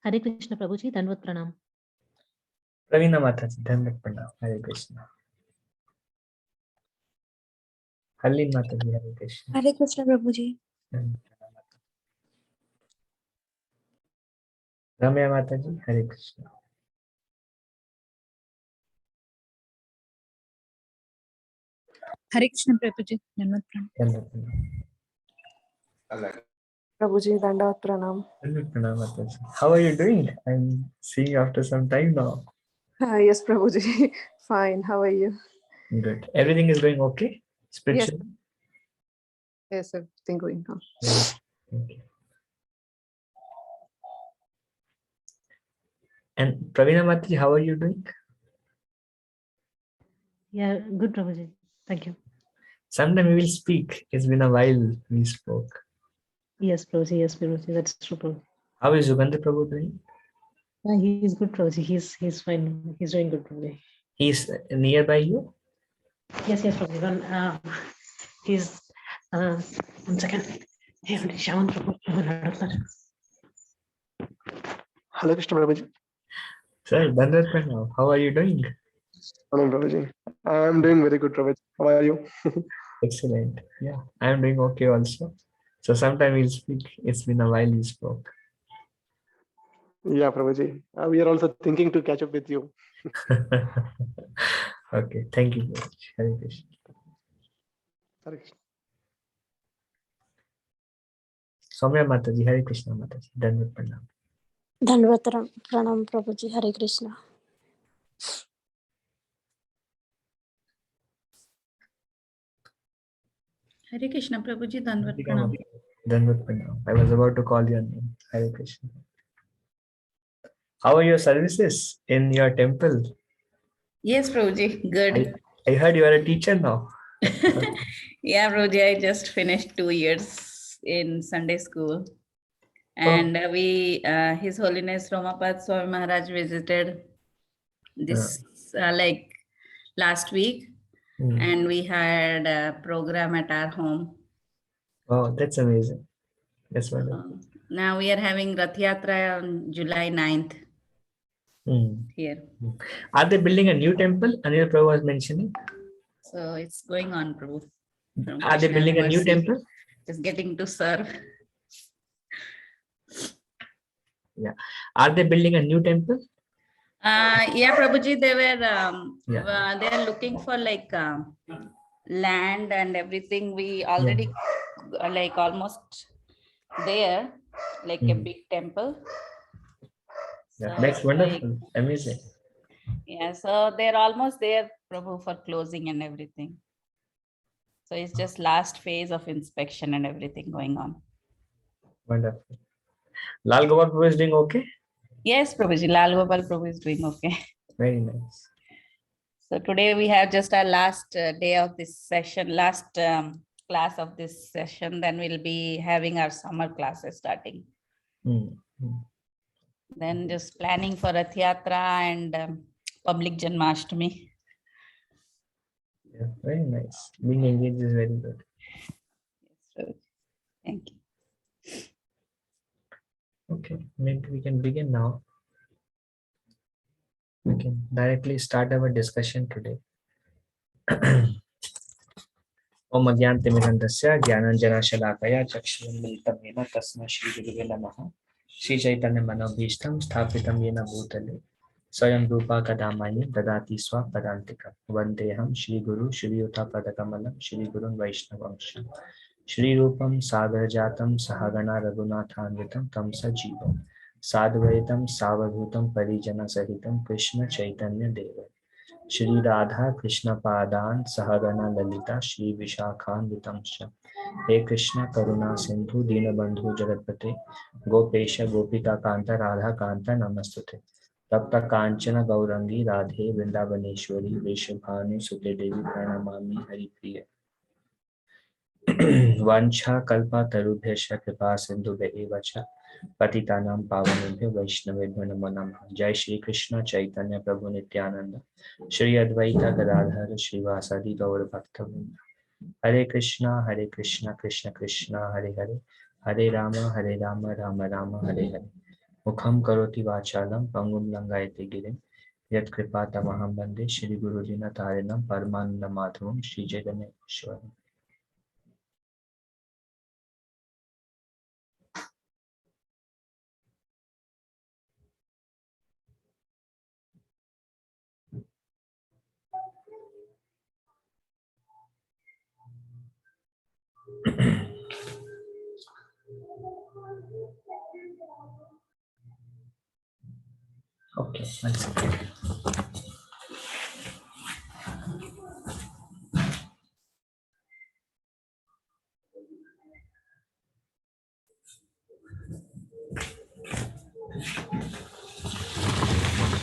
हरे कृष्ण प्रभु जी, धन्यवाद प्रणाम। प्रवीणा माता जी, धन्यवाद प्रणाम। हरे कृष्ण। हरलीन माता जी, हरे कृष्ण। हरे कृष्ण प्रभु जी। रम्या माता जी, हरे कृष्ण। हरे कृष्ण प्रभु जी, धन्यवाद प्रणाम। प्रभु जी, दंडवत प्रणाम। धन्यवाद प्रणाम माता जी। How are you doing? I'm seeing you after some time now. Yes, Prabhu ji. Fine. How are you? Good. Everything is going okay? Spiritually? Yes, everything going on. Okay. And Pravina Mataji, how are you doing? Yeah, good Prabhu ji. Thank you. Sometime we will speak. It's been a while we spoke. Yes, Prabhu ji. Yes, Prabhu ji. That's true, Prabhu. How is Yugandhar Prabhu doing? He is good, Prabhu ji. He's fine. He's doing good, Prabhu ji. He's nearby you? Yes, Prabhu ji. He's 1 second. Hey, Shaman Prabhu. Hello, Krishna Prabhuji. Sir, Dhanraj Pranav, how are you doing? Hello, Prabhuji. I'm doing very good, Prabhuji. How are you? Excellent. Yeah, I'm doing okay also. So sometime we'll speak. It's been a while we spoke. Yeah, Prabhuji. We are also thinking to catch up with you. Okay, thank you very much. Hare Krishna. Hare Krishna. Soumya Mataji, Hare Krishna Mataji, Dhanraj Pranav. धन्यवाद प्रणाम प्रभु जी। हरे कृष्ण। हरे कृष्ण प्रभु जी, धन्यवाद प्रणाम। Dhanraj Pranav. I was about to call your name. Hare Krishna. How are your services in your temple? Yes Prabhu ji, good. I heard you are a teacher now. Yeah Prabhu ji, I just finished 2 years in Sunday school. And we, His Holiness Romapad Swami Maharaj visited this like last week, and we had a program at our home. Oh, that's amazing. That's wonderful. Now we are having Rath Yatra on July 9th here. Are they building a new temple? Anil Prabhu was mentioning. So it's going on, Prabhu. Are they building a new temple? Is getting to serve. Yeah. Are they building a new temple? Yeah, Prabhuji, they were they are looking for like land and everything. We already like almost there, like a big temple. Yeah, So that's wonderful. Amazing. Yeah, so they're almost there, Prabhu, for closing and everything. So it's just last phase of inspection and everything going on. Wonderful. Lal Gopal Prabhu is doing okay? Yes, Prabhuji, Lal Gopal Prabhu is doing okay. Very nice. So today we have just our last day of this session, last class of this session. Then we'll be having our summer classes starting. Then just planning for Rath Yatra and public Janmashtami. Yeah, very nice. Being engaged is very good. So, thank you. Okay, maybe we can begin now. We can directly start our discussion today. Om Adyantimirandasya Jnananjanashalaakaya Chakshurunmilitam Yena Tasmai Shri Gurave Namaha. Shri Chaitanya Manobhishtam Sthapitam Yena Bhutale Swayam Rupa Kadamani Dadati Swa Padantika Vandeham Shri Guru Shri Yuta Padakamalam Shri Gurun Vaishnavamsha Shri Rupam Sagar Jatam Sahagana Raghunathanvitam Tamsa Jeevam Sadvaitam Savadhutam Parijana Sahitam Krishna Chaitanya Deva Shri Radha Krishna Padan Sahagana Lalita Shri Vishakhan Vitamsha He Krishna Karuna Sindhu Dinabandhu Jagatpate Gopesha Gopika Kanta Radha Kanta Namastute Tapta Kanchana Gaurangi Radhe Vrindavaneshwari Vrishabhanu Sute Devi Pranamami Hari Priya Vancha Kalpa Tarubhyasya Kripa Sindhu Evacha Patitanam Pavanebhyo Vaishnavebhyo Namo Namaha. Jai Shri Krishna Chaitanya Prabhu Nityananda Shri Advaita Gadadhara Srivasadi Gaur Bhaktavrinda. Hare Krishna Krishna Krishna Hare Hare Hare Rama Rama Rama Hare Hare. Mukham karoti vachalam pangum langayate girim. Yat kripa tamaham bande Shri Guru Dina Tarinam Paramananda Madhavam Shri Chaitanya Ishwaram. Okay, one second.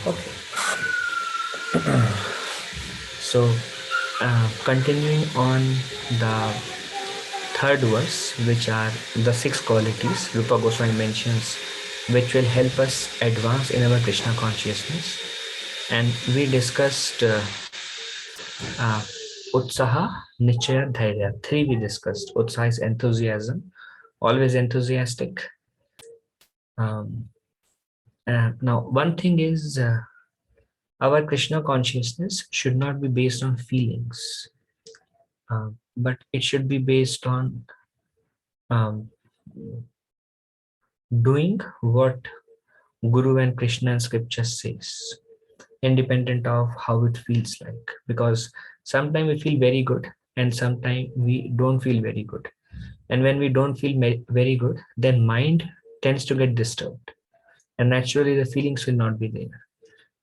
Okay. So, continuing on the third verse, which are the 6 qualities Rupa Goswami mentions, which will help us advance in our Krishna consciousness. And we discussed Utsaha, Nichaya, Dhairya. 3 we discussed. Utsaha is enthusiasm, always enthusiastic. Now, one thing is our Krishna consciousness should not be based on feelings, but it should be based on doing what Guru and Krishna and scripture says, independent of how it feels like. Because sometimes we feel very good and sometimes we don't feel very good. And when we don't feel very good, then mind tends to get disturbed. And naturally the feelings will not be there.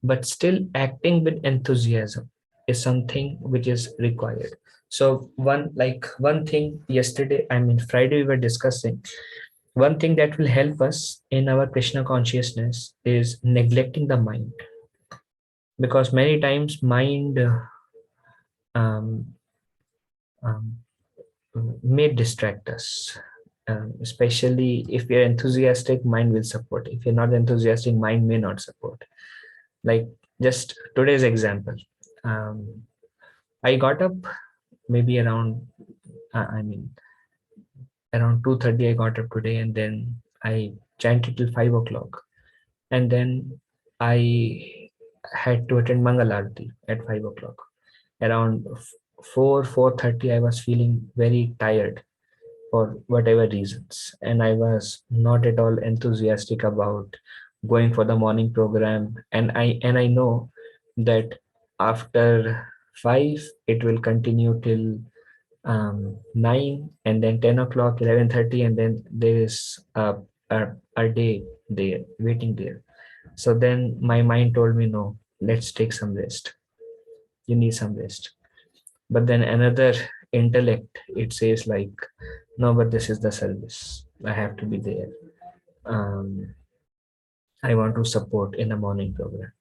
But still acting with enthusiasm is something which is required. So one thing Friday we were discussing, one thing that will help us in our Krishna consciousness is neglecting the mind. Because many times mind um, um, may distract us. Especially if you're enthusiastic, mind will support. If you're not enthusiastic, mind may not support. Like just today's example, I got up maybe around around 2:30. I got up today, and then I chanted till 5 o'clock, and then I had to attend Mangal Aarti at 5 o'clock. Around 4:30, I was feeling very tired for whatever reasons, and I was not at all enthusiastic about going for the morning program. And I know that after 5 it will continue till 9, and then 10 o'clock, 11:30, and then there is a day there waiting there. So then my mind told me, no, let's take some rest. You need some rest. But then another intellect, it says like, no, but this is the service, I have to be there. I want to support in a morning program.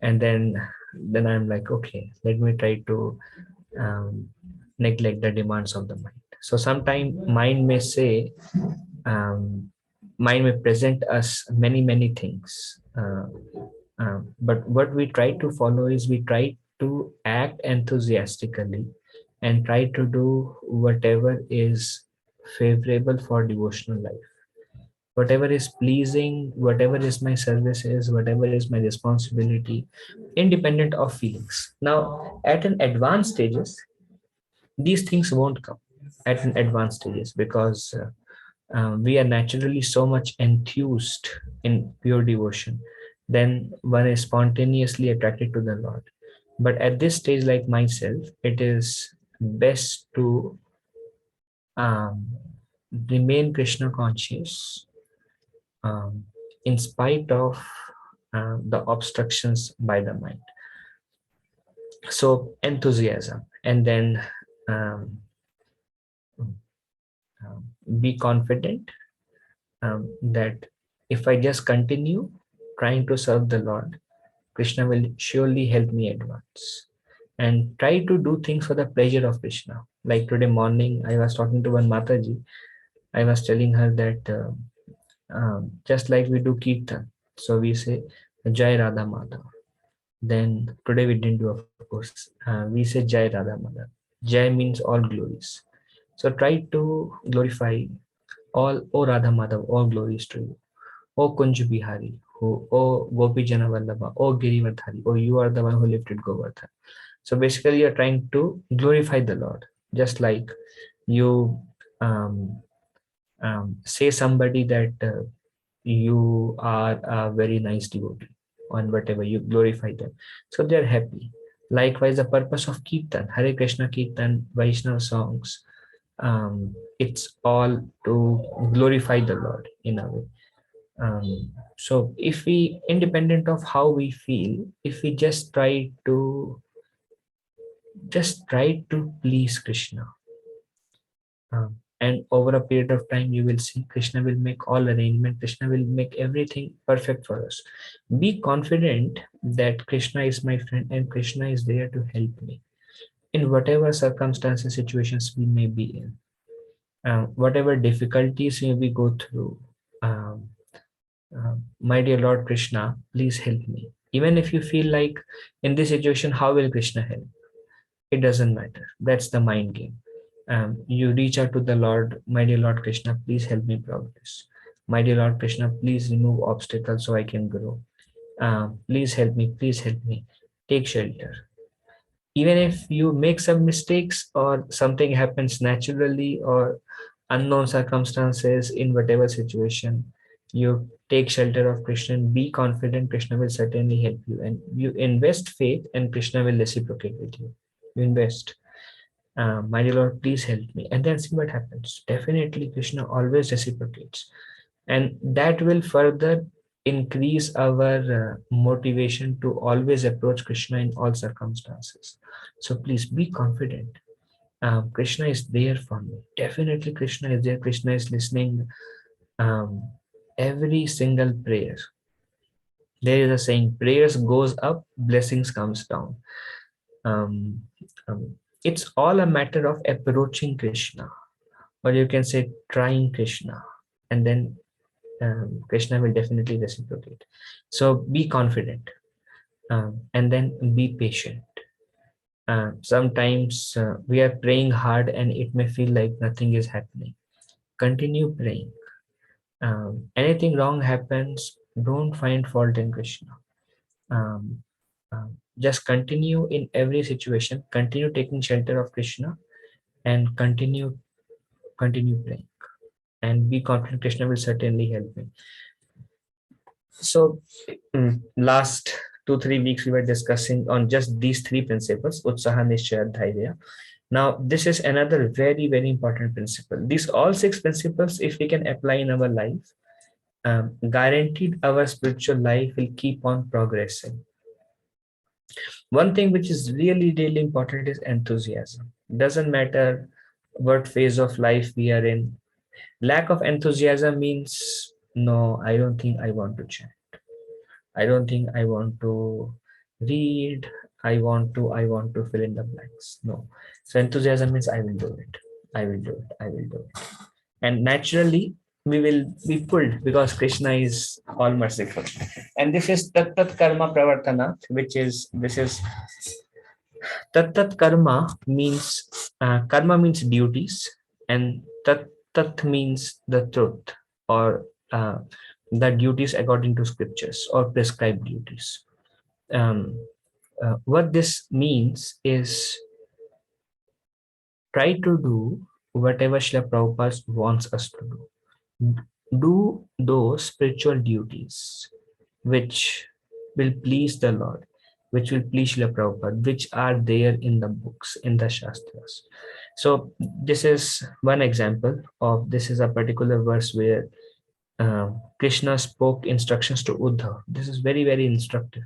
And then I'm like, okay, let me try to neglect the demands of the mind. So sometimes mind may say, mind may present us many things, but what we try to follow is we try to act enthusiastically and try to do whatever is favorable for devotional life, whatever is pleasing, whatever is my services, whatever is my responsibility, independent of feelings. Now at an advanced stages, these things won't come at an advanced stages, because we are naturally so much enthused in pure devotion, then one is spontaneously attracted to the Lord. But at this stage, like myself, it is best to remain Krishna conscious in spite of the obstructions by the mind. So enthusiasm, and then be confident that if I just continue trying to serve the Lord, Krishna will surely help me advance. And try to do things for the pleasure of Krishna. Like today morning, I was talking to one Mataji. I was telling her that just like we do Kirtan, so we say Jai Radha Madhav. Then today we didn't do, of course. We say Jai Radha Madhav. Jai means all glories. So try to glorify all, O Radha Madhav, all glories to you. O Kunj Bihari, O Gopi Jana Vallabha, O Girivardhari, oh you are the one who lifted Govardhan. So basically you're trying to glorify the Lord, just like you say somebody that you are a very nice devotee, on whatever you glorify them, so they're happy. Likewise, the purpose of Kirtan, Hare Krishna Kirtan, Vaishnava songs, it's all to glorify the Lord in a way. So if we, independent of how we feel, if we just try to please Krishna, and over a period of time you will see Krishna will make all arrangement, Krishna will make everything perfect for us. Be confident that Krishna is my friend and Krishna is there to help me in whatever circumstances, situations we may be in, whatever difficulties we go through. My dear Lord Krishna, please help me. Even if you feel like in this situation, how will Krishna help? It doesn't matter. That's the mind game. You reach out to the Lord, my dear Lord Krishna, please help me progress. My dear Lord Krishna, please remove obstacles so I can grow. Please help me, please help me. Take shelter. Even if you make some mistakes or something happens naturally or unknown circumstances in whatever situation, you take shelter of Krishna and be confident Krishna will certainly help you. And you invest faith and Krishna will reciprocate with you. You invest. My dear Lord, please help me. And then see what happens. Definitely Krishna always reciprocates. And that will further increase our motivation to always approach Krishna in all circumstances. So please be confident. Krishna is there for me. Definitely Krishna is there. Krishna is listening every single prayer. There is a saying, prayers goes up, blessings comes down. Um, it's all a matter of approaching Krishna, or you can say trying Krishna, and then Krishna will definitely reciprocate. So be confident, and then be patient. Sometimes we are praying hard and it may feel like nothing is happening. Continue praying. Anything wrong happens, don't find fault in Krishna. Just continue in every situation, continue taking shelter of Krishna, and continue praying, and be confident Krishna will certainly help me. So last 2-3 weeks we were discussing on just these 3 principles, Utsaha, Nishchaya, Dhairya. Now this is another very, very important principle. These all 6 principles, if we can apply in our life, guaranteed our spiritual life will keep on progressing. One thing which is really, really important is enthusiasm. Doesn't matter what phase of life we are in. Lack of enthusiasm means, no, I don't think I want to chant. I don't think I want to read. I want to fill in the blanks. No. So enthusiasm means I will do it. I will do it. I will do it. And naturally we will be pulled because Krishna is all merciful. And this is TatTatKarma Pravartana, this is TatTatKarma means, karma means duties, and Tat means the truth, or the duties according to scriptures or prescribed duties. What this means is try to do whatever Srila Prabhupada wants us to do. Do those spiritual duties which will please the Lord, which will please Srila Prabhupada, which are there in the books, in the Shastras. So this is one example of, this is a particular verse where Krishna spoke instructions to Uddhav. This is very, very instructive.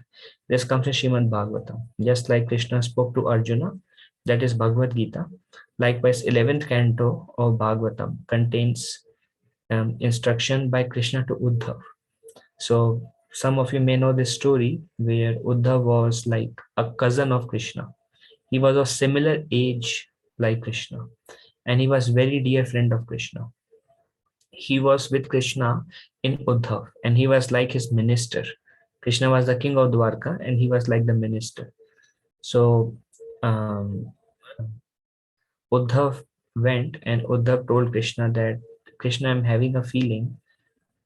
This comes in Srimad Bhagavatam. Just like Krishna spoke to Arjuna, that is Bhagavad Gita. Likewise, 11th canto of Bhagavatam contains instruction by Krishna to Uddhav. So some of you may know this story where Uddhav was like a cousin of Krishna. He was of similar age like Krishna, and he was very dear friend of Krishna. He was with Krishna in Uddhav, and he was like his minister. Krishna was the king of Dwarka, and he was like the minister. So Uddhav went, and Uddhav told Krishna that, Krishna, I'm having a feeling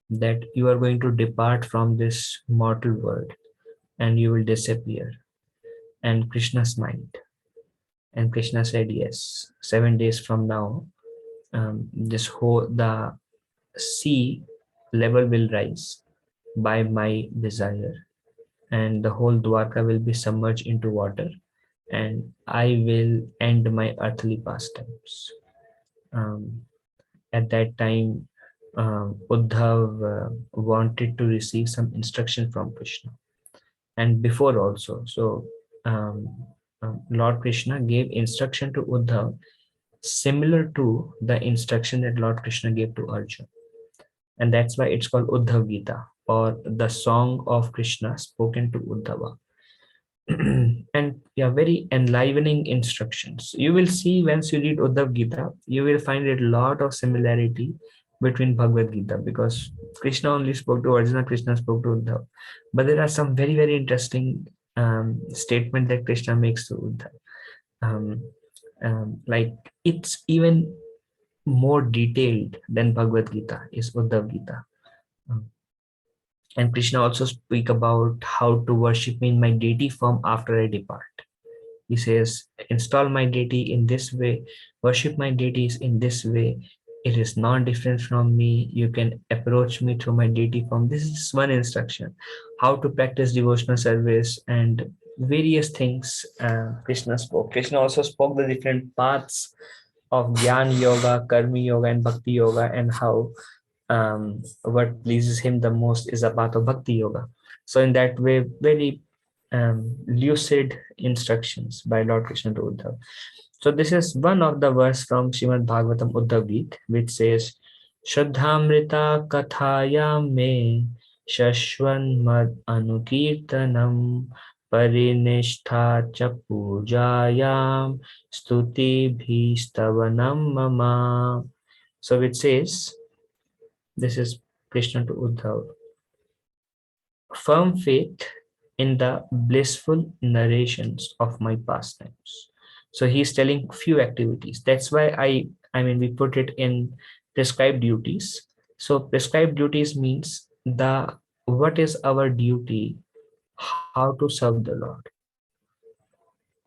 that you are going to depart from this mortal world and you will disappear. And Krishna smiled. And Krishna said, yes, 7 days from now, the sea level will rise by my desire, and the whole Dwarka will be submerged into water, and I will end my earthly pastimes. Um, at that time, Uddhav wanted to receive some instruction from Krishna, and before also. So um, Lord Krishna gave instruction to Uddhav similar to the instruction that Lord Krishna gave to Arjuna. And that's why it's called Uddhav Gita, or the song of Krishna spoken to Uddhava. And yeah, very enlivening instructions. You will see once you read Uddhav Gita, you will find a lot of similarity between Bhagavad Gita, because Krishna only spoke to Arjuna, Krishna spoke to Uddhav. But there are some very, very interesting statement that Krishna makes to Uddhav. Like it's even more detailed than Bhagavad Gita is Uddhav Gita. And Krishna also speak about how to worship me in my deity form after I depart. He says, install my deity in this way, worship my deities in this way. It is not different from me. You can approach me through my deity form. This is one instruction. How to practice devotional service and various things Krishna spoke. Krishna also spoke the different paths of Jnana Yoga, Karma Yoga, and Bhakti Yoga, and how what pleases him the most is a path of Bhakti Yoga. So in that way, very lucid instructions by Lord Krishna to Uddhav. So this is one of the verse from Srimad Bhagavatam Uddhav Gita, which says, Shraddhamrita kathayam me shashvan mad anukirtanam parinishta cha pujayam stuti bhistavanam mama. So it says, this is Krishna to Uddhav. Firm faith in the blissful narrations of my pastimes. So he's telling few activities. That's why I mean we put it in prescribed duties. So prescribed duties means what is our duty, how to serve the Lord.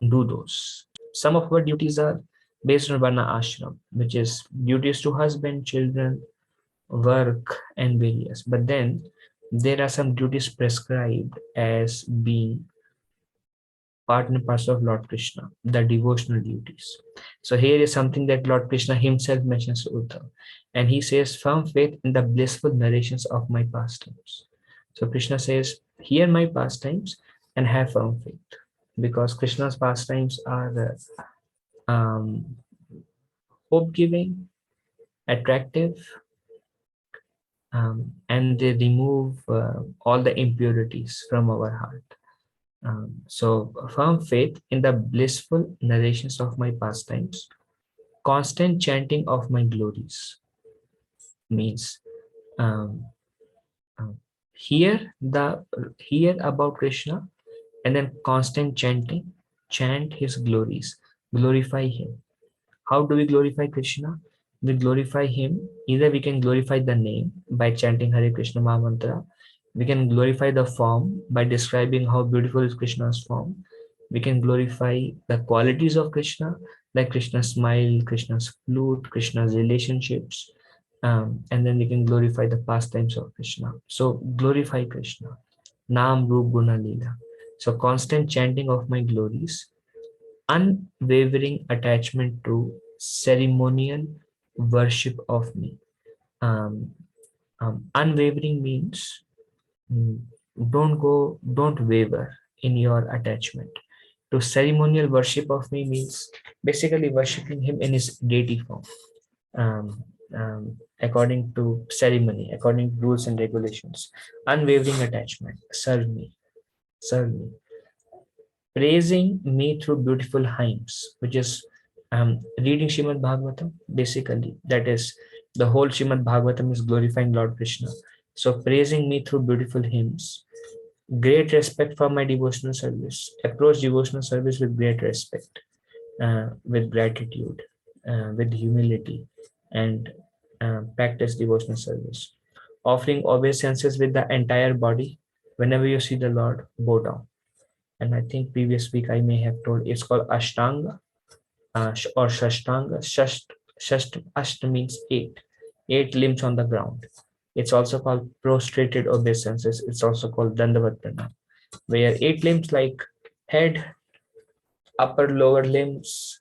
Do those. Some of our duties are based on Varna Ashram, which is duties to husband, children, work, and various. But then there are some duties prescribed as being part and parcel of Lord Krishna, the devotional duties. So here is something that Lord Krishna himself mentions to Uddhav, and he says, firm faith in the blissful narrations of my pastimes. So Krishna says, hear my pastimes and have firm faith, because Krishna's pastimes are hope-giving, attractive, and they remove all the impurities from our heart. So firm faith in the blissful narrations of my pastimes, constant chanting of my glories, means hear about Krishna and then constant chanting, chant his glories, glorify him. How do we glorify Krishna? We glorify him, either we can glorify the name by chanting Hare Krishna Maha Mantra. We can glorify the form by describing how beautiful is Krishna's form. We can glorify the qualities of Krishna, like Krishna's smile, Krishna's flute, Krishna's relationships. And then we can glorify the pastimes of Krishna. So glorify Krishna. Nam Rup Guna Leela. So constant chanting of my glories, unwavering attachment to ceremonial worship of me. Unwavering means don't waver in your attachment. To ceremonial worship of me means basically worshiping him in his deity form, according to ceremony, according to rules and regulations. Unwavering attachment, serve me. Praising me through beautiful hymns, which is reading Srimad Bhagavatam. Basically, that is the whole Srimad Bhagavatam is glorifying Lord Krishna. So praising me through beautiful hymns, great respect for my devotional service, approach devotional service with great respect, with gratitude, with humility, and practice devotional service. offering obeisances with the entire body. Whenever you see the Lord, bow down. And I think previous week I may have told it's called Ashtanga or Shashtanga. Asht means eight limbs on the ground. It's also called prostrated obeisances. It's also called Dandavat Pranam, where 8 limbs like head, upper lower limbs,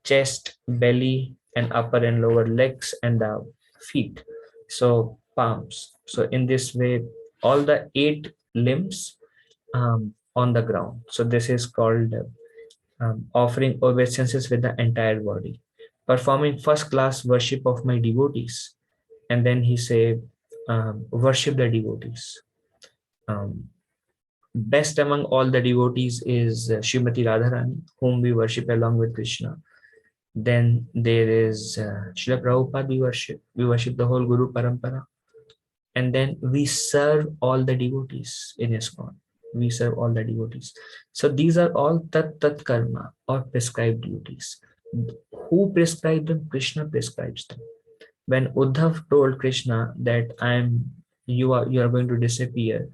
chest, belly, and upper and lower legs, and the feet. So palms. So in this way, all the 8 limbs on the ground. So this is called offering obeisances with the entire body, performing first class worship of my devotees. And then he said, worship the devotees. Best among all the devotees is Srimati Radharani, whom we worship along with Krishna. Then there is Srila Prabhupada we worship. We worship the whole Guru Parampara. And then we serve all the devotees in ISKCON. We serve all the devotees. So these are all TatTatKarma or prescribed duties. Who prescribed them? Krishna prescribes them. When Uddhav told Krishna that you are going to disappear,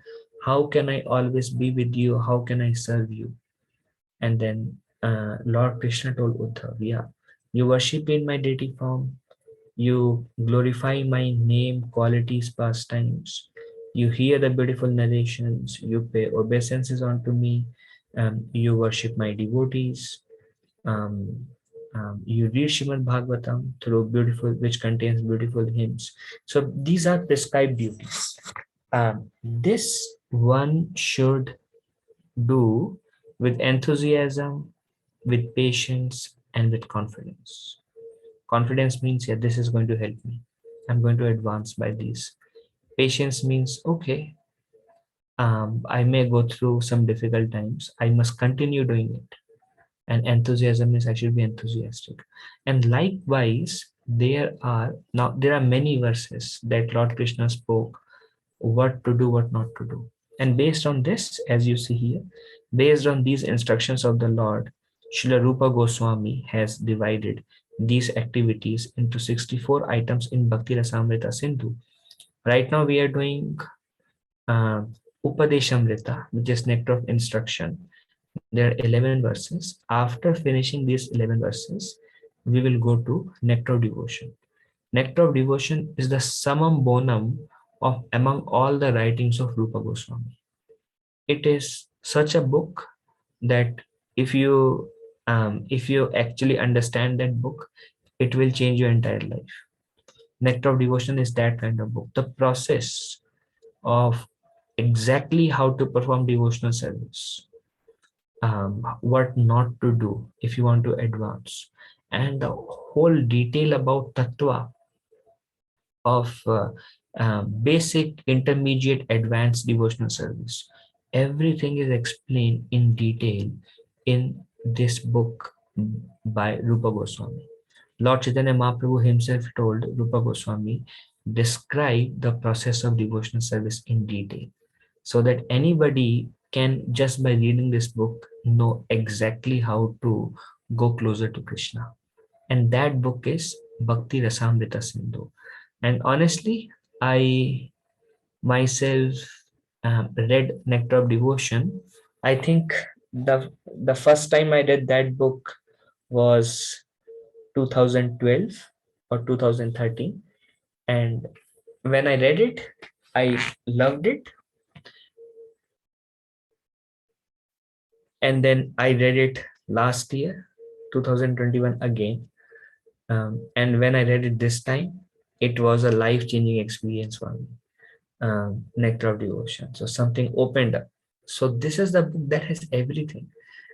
how can I always be with you? How can I serve you? And then Lord Krishna told Uddhav, yeah, you worship in my deity form, you glorify my name, qualities, pastimes, you hear the beautiful narrations, you pay obeisances unto me, you worship my devotees, you read Srimad Bhagavatam through beautiful, which contains beautiful hymns. So these are prescribed duties. This one should do with enthusiasm, with patience, and with confidence. Confidence means, yeah, this is going to help me. I'm going to advance by these. Patience means, okay, I may go through some difficult times. I must continue doing it. And enthusiasm is I should be enthusiastic. And likewise, there are many verses that Lord Krishna spoke what to do, what not to do. And based on this, as you see here, based on these instructions of the Lord, Srila Rupa Goswami has divided these activities into 64 items in Bhakti Rasamrita Sindhu. Right now we are doing Upadeshamrita, which is nectar of instruction. There are 11 verses. After finishing these 11 verses, we will go to nectar of devotion. Nectar of devotion is the summum bonum of among all the writings of Rupa Goswami. It is such a book that if you actually understand that book, it will change your entire life. Nectar of devotion is that kind of book. The process of exactly how to perform devotional service, what not to do if you want to advance, and the whole detail about tattva of basic, intermediate, advanced devotional service. Everything is explained in detail in this book by Rupa Goswami. Lord Chaitanya Mahaprabhu himself told Rupa Goswami, describe the process of devotional service in detail, so that anybody can, just by reading this book, know exactly how to go closer to Krishna. And that book is Bhakti Rasamrita Sindhu. And honestly, I myself read Nectar of Devotion. I think the first time I read that book was 2012 or 2013. And when I read it, I loved it. And then I read it last year, 2021 again. And when I read it this time, it was a life-changing experience for me. Nectar of Devotion. So something opened up. So this is the book that has everything.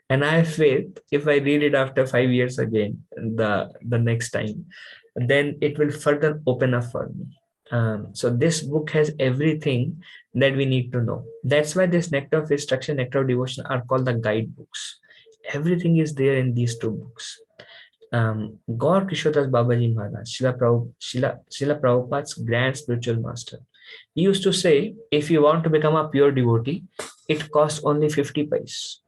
And I have faith if I read it after 5 years again, the next time, then it will further open up for me. So this book has everything that we need to know. That's why this Nectar of Instruction, Nectar of Devotion are called the guidebooks. Everything is there in these two books. Gaur Kishodas Babaji Maharaj, Srila Prabhupada's grand spiritual master, he used to say, if you want to become a pure devotee, it costs only 50 paise.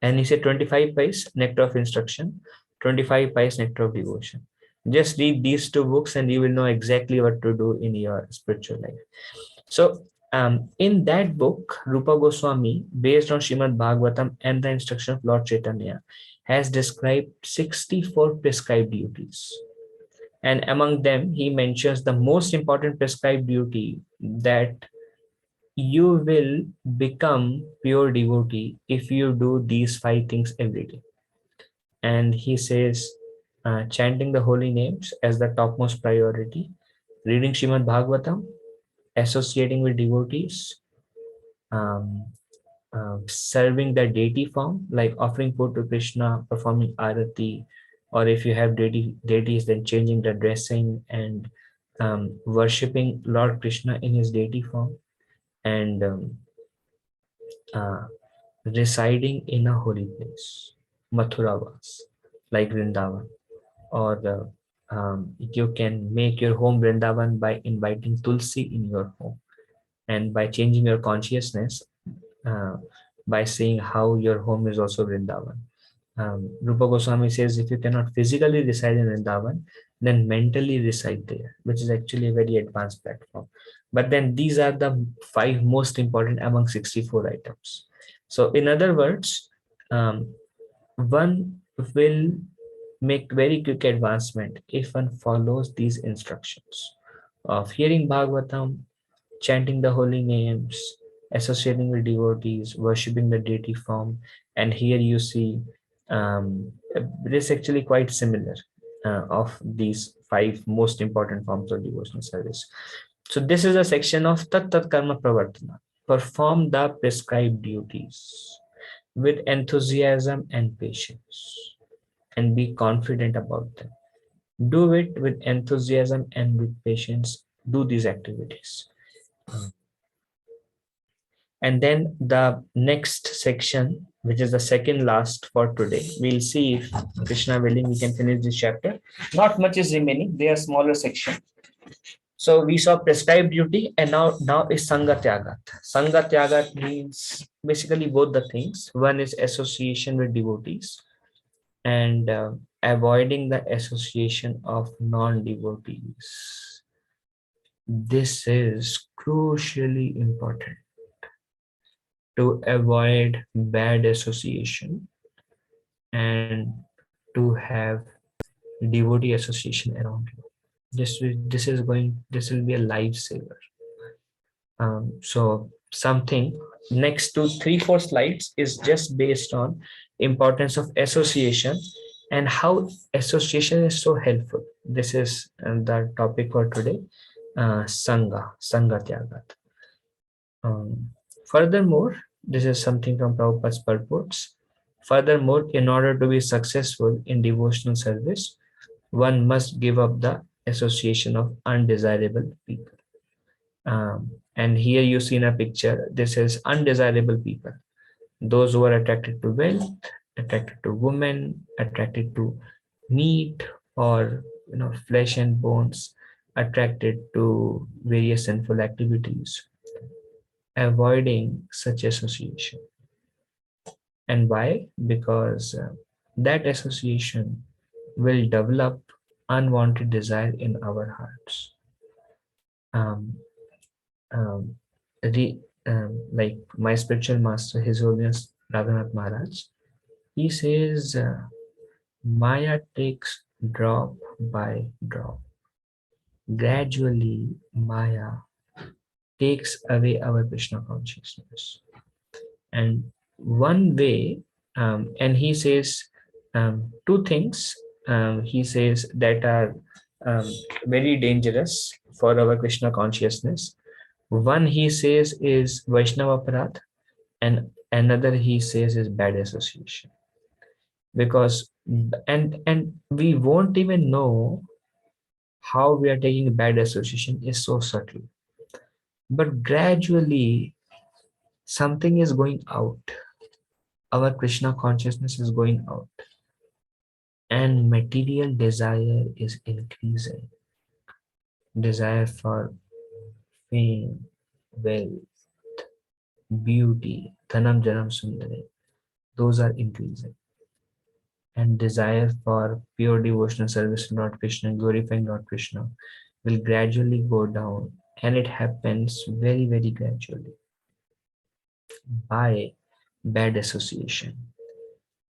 And he said 25 paise, nectar of instruction, 25 paise, nectar of devotion. Just read these two books and you will know exactly what to do in your spiritual life. So in that book, Rupa Goswami, based on Srimad Bhagavatam and the instruction of Lord Chaitanya, has described 64 prescribed duties. And among them, he mentions the most important prescribed duty, that you will become pure devotee if you do these 5 things every day. And he says, chanting the holy names as the topmost priority, reading Srimad Bhagavatam, associating with devotees, um, serving the deity form, like offering food to Krishna, performing arati, or if you have deities, then changing the dressing and worshipping Lord Krishna in his deity form, and residing in a holy place, Mathura Vas, like Vrindavan, or you can make your home Vrindavan by inviting Tulsi in your home, and by changing your consciousness, uh, by seeing how your home is also Vrindavan. Rupa Goswami says, if you cannot physically reside in Vrindavan, then mentally reside there, which is actually a very advanced platform. But then these are the 5 most important among 64 items. So in other words, one will make very quick advancement if one follows these instructions of hearing Bhagavatam, chanting the holy names, associating with devotees, worshipping the deity form. And here you see it is actually quite similar of these 5 most important forms of devotional service. So this is a section of TatTatKarma Pravartana. Perform the prescribed duties with enthusiasm and patience, and be confident about them. Do it with enthusiasm and with patience. Do these activities. And then the next section, which is the second last for today, we'll see if Krishna willing we can finish this chapter. Not much is remaining. They are smaller section. So we saw prescribed duty, and now is SangaTyagat. SangaTyagat means basically both the things. One is association with devotees, and avoiding the association of non-devotees. This is crucially important, to abilide bad association and to have devotee association around you. This will be a lifesaver. So something next to 3-4 slides is just based on importance of association and how association is so helpful. This is the topic for today, SangaTyagat. Furthermore, this is something from Prabhupada's purports. Furthermore, in order to be successful in devotional service, one must give up the association of undesirable people. And here you see in a picture, this is undesirable people. Those who are attracted to wealth, attracted to women, attracted to meat or flesh and bones, attracted to various sinful activities. Avoiding such association. And why? Because that association will develop unwanted desire in our hearts. Like my spiritual master, His Holiness Raghunath Maharaj, he says, Maya takes drop by drop. Gradually, Maya takes away our Krishna consciousness. And one way, and he says 2 things, he says that are very dangerous for our Krishna consciousness. One he says is Vaishnava Aparadh, and another he says is bad association. Because and we won't even know how we are taking bad association is so subtle. But gradually something is going out. Our Krishna consciousness is going out, and material desire is increasing. Desire for fame, wealth, beauty, dhanam janam sundare, those are increasing. and desire for pure devotional service to Lord Krishna, glorifying Lord Krishna, will gradually go down, and it happens very, very gradually by bad association.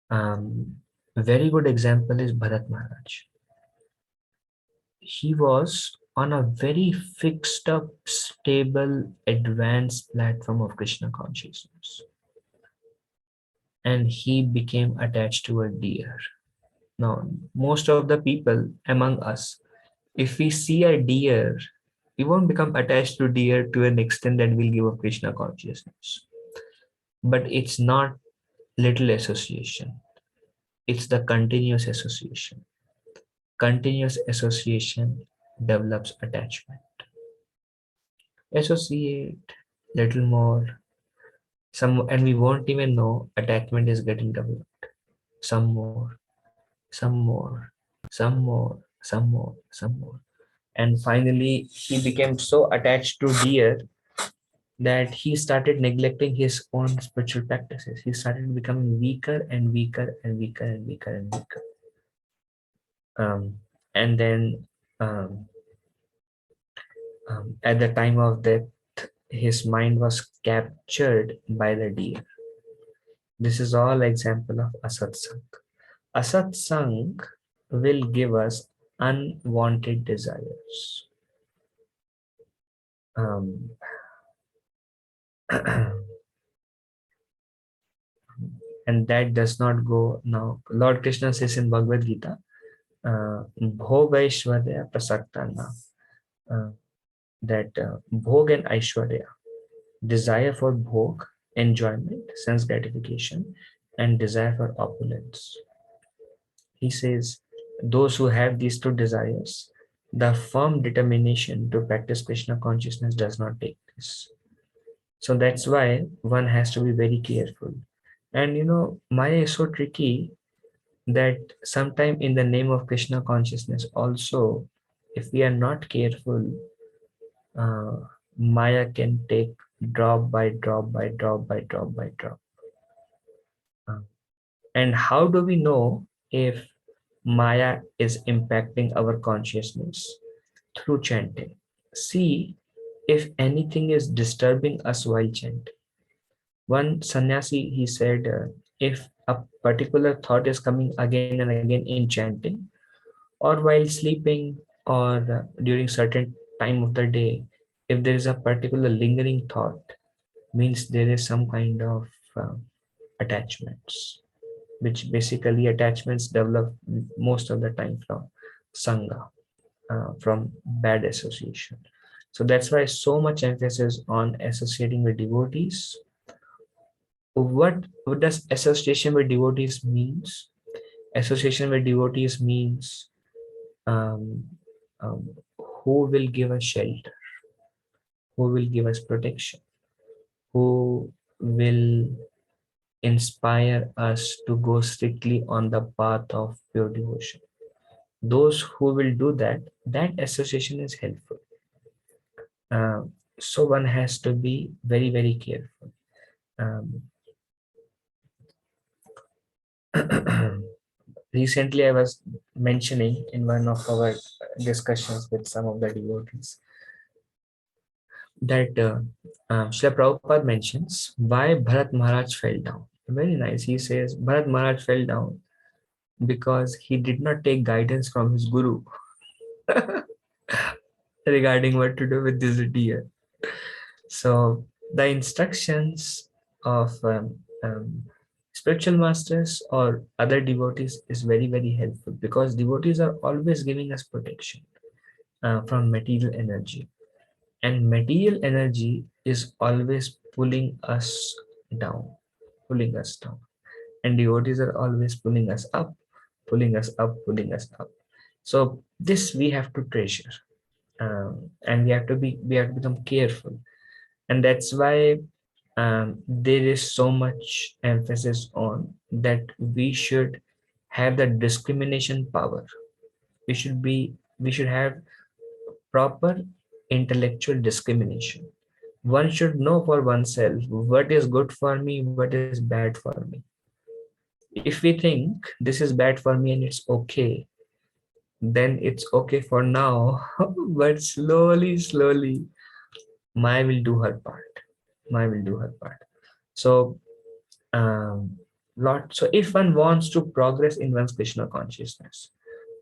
A very good example is Bharat Maharaj. He was on a very fixed up, stable, advanced platform of Krishna consciousness, and he became attached to a deer. Now, most of the people among us, if we see a deer, we won't become attached to deer to an extent that we'll give up Krishna consciousness. But it's not little association. It's the continuous association. Continuous association develops attachment. Associate little more, and we won't even know attachment is getting developed. Some more, some more, some more, some more, some more. And finally, he became so attached to deer that he started neglecting his own spiritual practices. He started becoming weaker and weaker and weaker and weaker and weaker. And then at the time of death, his mind was captured by the deer. This is all example of asatsang. Asatsang will give us unwanted desires. And that does not go now. Lord Krishna says in Bhagavad Gita, Bhoga Aishwarya Prasaktana, that Bhog and Aishwarya, desire for Bhog, enjoyment, sense gratification, and desire for opulence. He says, those who have these two desires, the firm determination to practice Krishna consciousness does not take place. So that's why one has to be very careful. And Maya is so tricky that sometime in the name of Krishna consciousness also, if we are not careful, Maya can take drop by drop by drop by drop by drop. And how do we know if Maya is impacting our consciousness? Through chanting. See if anything is disturbing us while chanting. One sannyasi, he said, if a particular thought is coming again and again in chanting, or while sleeping, or during certain time of the day, if there is a particular lingering thought, means there is some kind of attachments, which basically attachments develop most of the time from sangha, from bad association. So that's why so much emphasis on associating with devotees. What does association with devotees means? Association with devotees means who will give us shelter, who will give us protection, who will inspire us to go strictly on the path of pure devotion. Those who will do that, that association is helpful. So one has to be very, very careful. Recently, I was mentioning in one of our discussions with some of the devotees that Srila Prabhupada mentions why Bharat Maharaj fell down. Very nice. He says Bharat Maharaj fell down because he did not take guidance from his guru regarding what to do with this deer. So the instructions of spiritual masters or other devotees is very, very helpful, because devotees are always giving us protection from material energy, and material energy is always pulling us down, and devotees are always pulling us up, pulling us up, pulling us up. So this we have to treasure, and we have to become careful, and that's why there is so much emphasis on that we should have the discrimination power. We should have proper intellectual discrimination. One should know for oneself what is good for me, what is bad for me. If we think this is bad for me and it's okay, then it's okay for now, but slowly, Maya will do her part. Maya will do her part. So, so if one wants to progress in one's Krishna consciousness,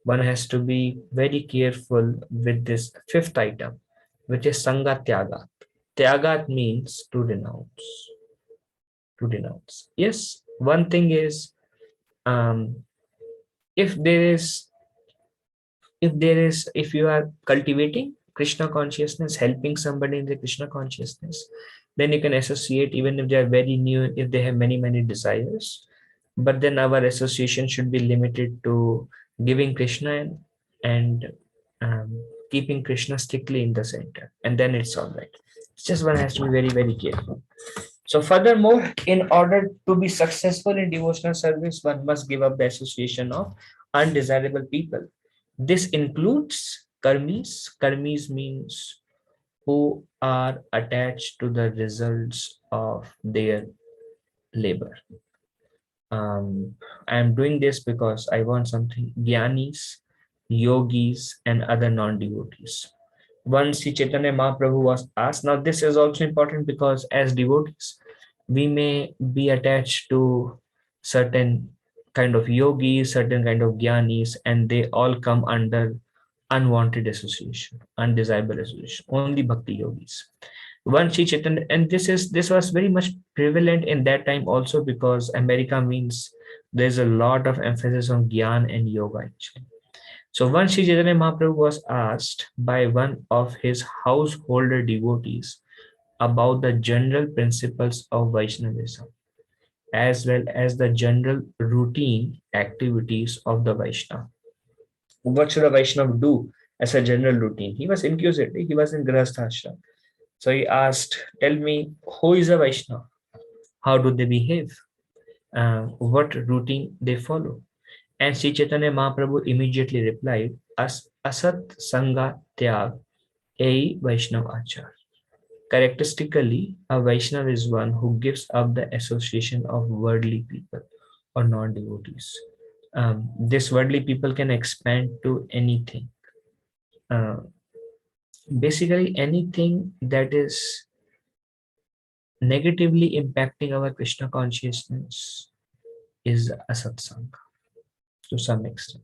one has to be very careful with this fifth item, which is SangaTyagat. Tyagat means to renounce. To renounce. Yes, one thing is, um, if if you are cultivating Krishna consciousness, helping somebody in the Krishna consciousness, then you can associate even if they are very new, if they have many desires. But then our association should be limited to giving Krishna and keeping Krishna strictly in the center, and then it's all right. It's just one has to be very careful. So furthermore, in order to be successful in devotional service, one must give up the association of undesirable people. This includes karmis. Karmis means who are attached to the results of their labor. I am doing this because I want something. Gyanis, yogis, and other non-devotees. Once Sri Chaitanya Mahaprabhu was asked, now this is also important because as devotees, we may be attached to certain kind of yogis, certain kind of gyanis, and they all come under unwanted association, undesirable association, only bhakti yogis. One Sri Chaitanya, and this was very much prevalent in that time also because America means there's a lot of emphasis on gyan and yoga actually. So once Sri Chaitanya Mahaprabhu was asked by one of his householder devotees about the general principles of Vaishnavism, as well as the general routine activities of the Vaishnava. What should a Vaishnava do as a general routine? He was inquisitive, he was in Grihastha ashram. So he asked, tell me, who is a Vaishnava? How do they behave? What routine they follow? And Sri Chaitanya Mahaprabhu immediately replied, Asat Sanga Tyag Ei Vaishnav Achar. Characteristically, a Vaishnava is one who gives up the association of worldly people or non-devotees. This worldly people can expand to anything. Basically, anything that is negatively impacting our Krishna consciousness is a satsanga to some extent.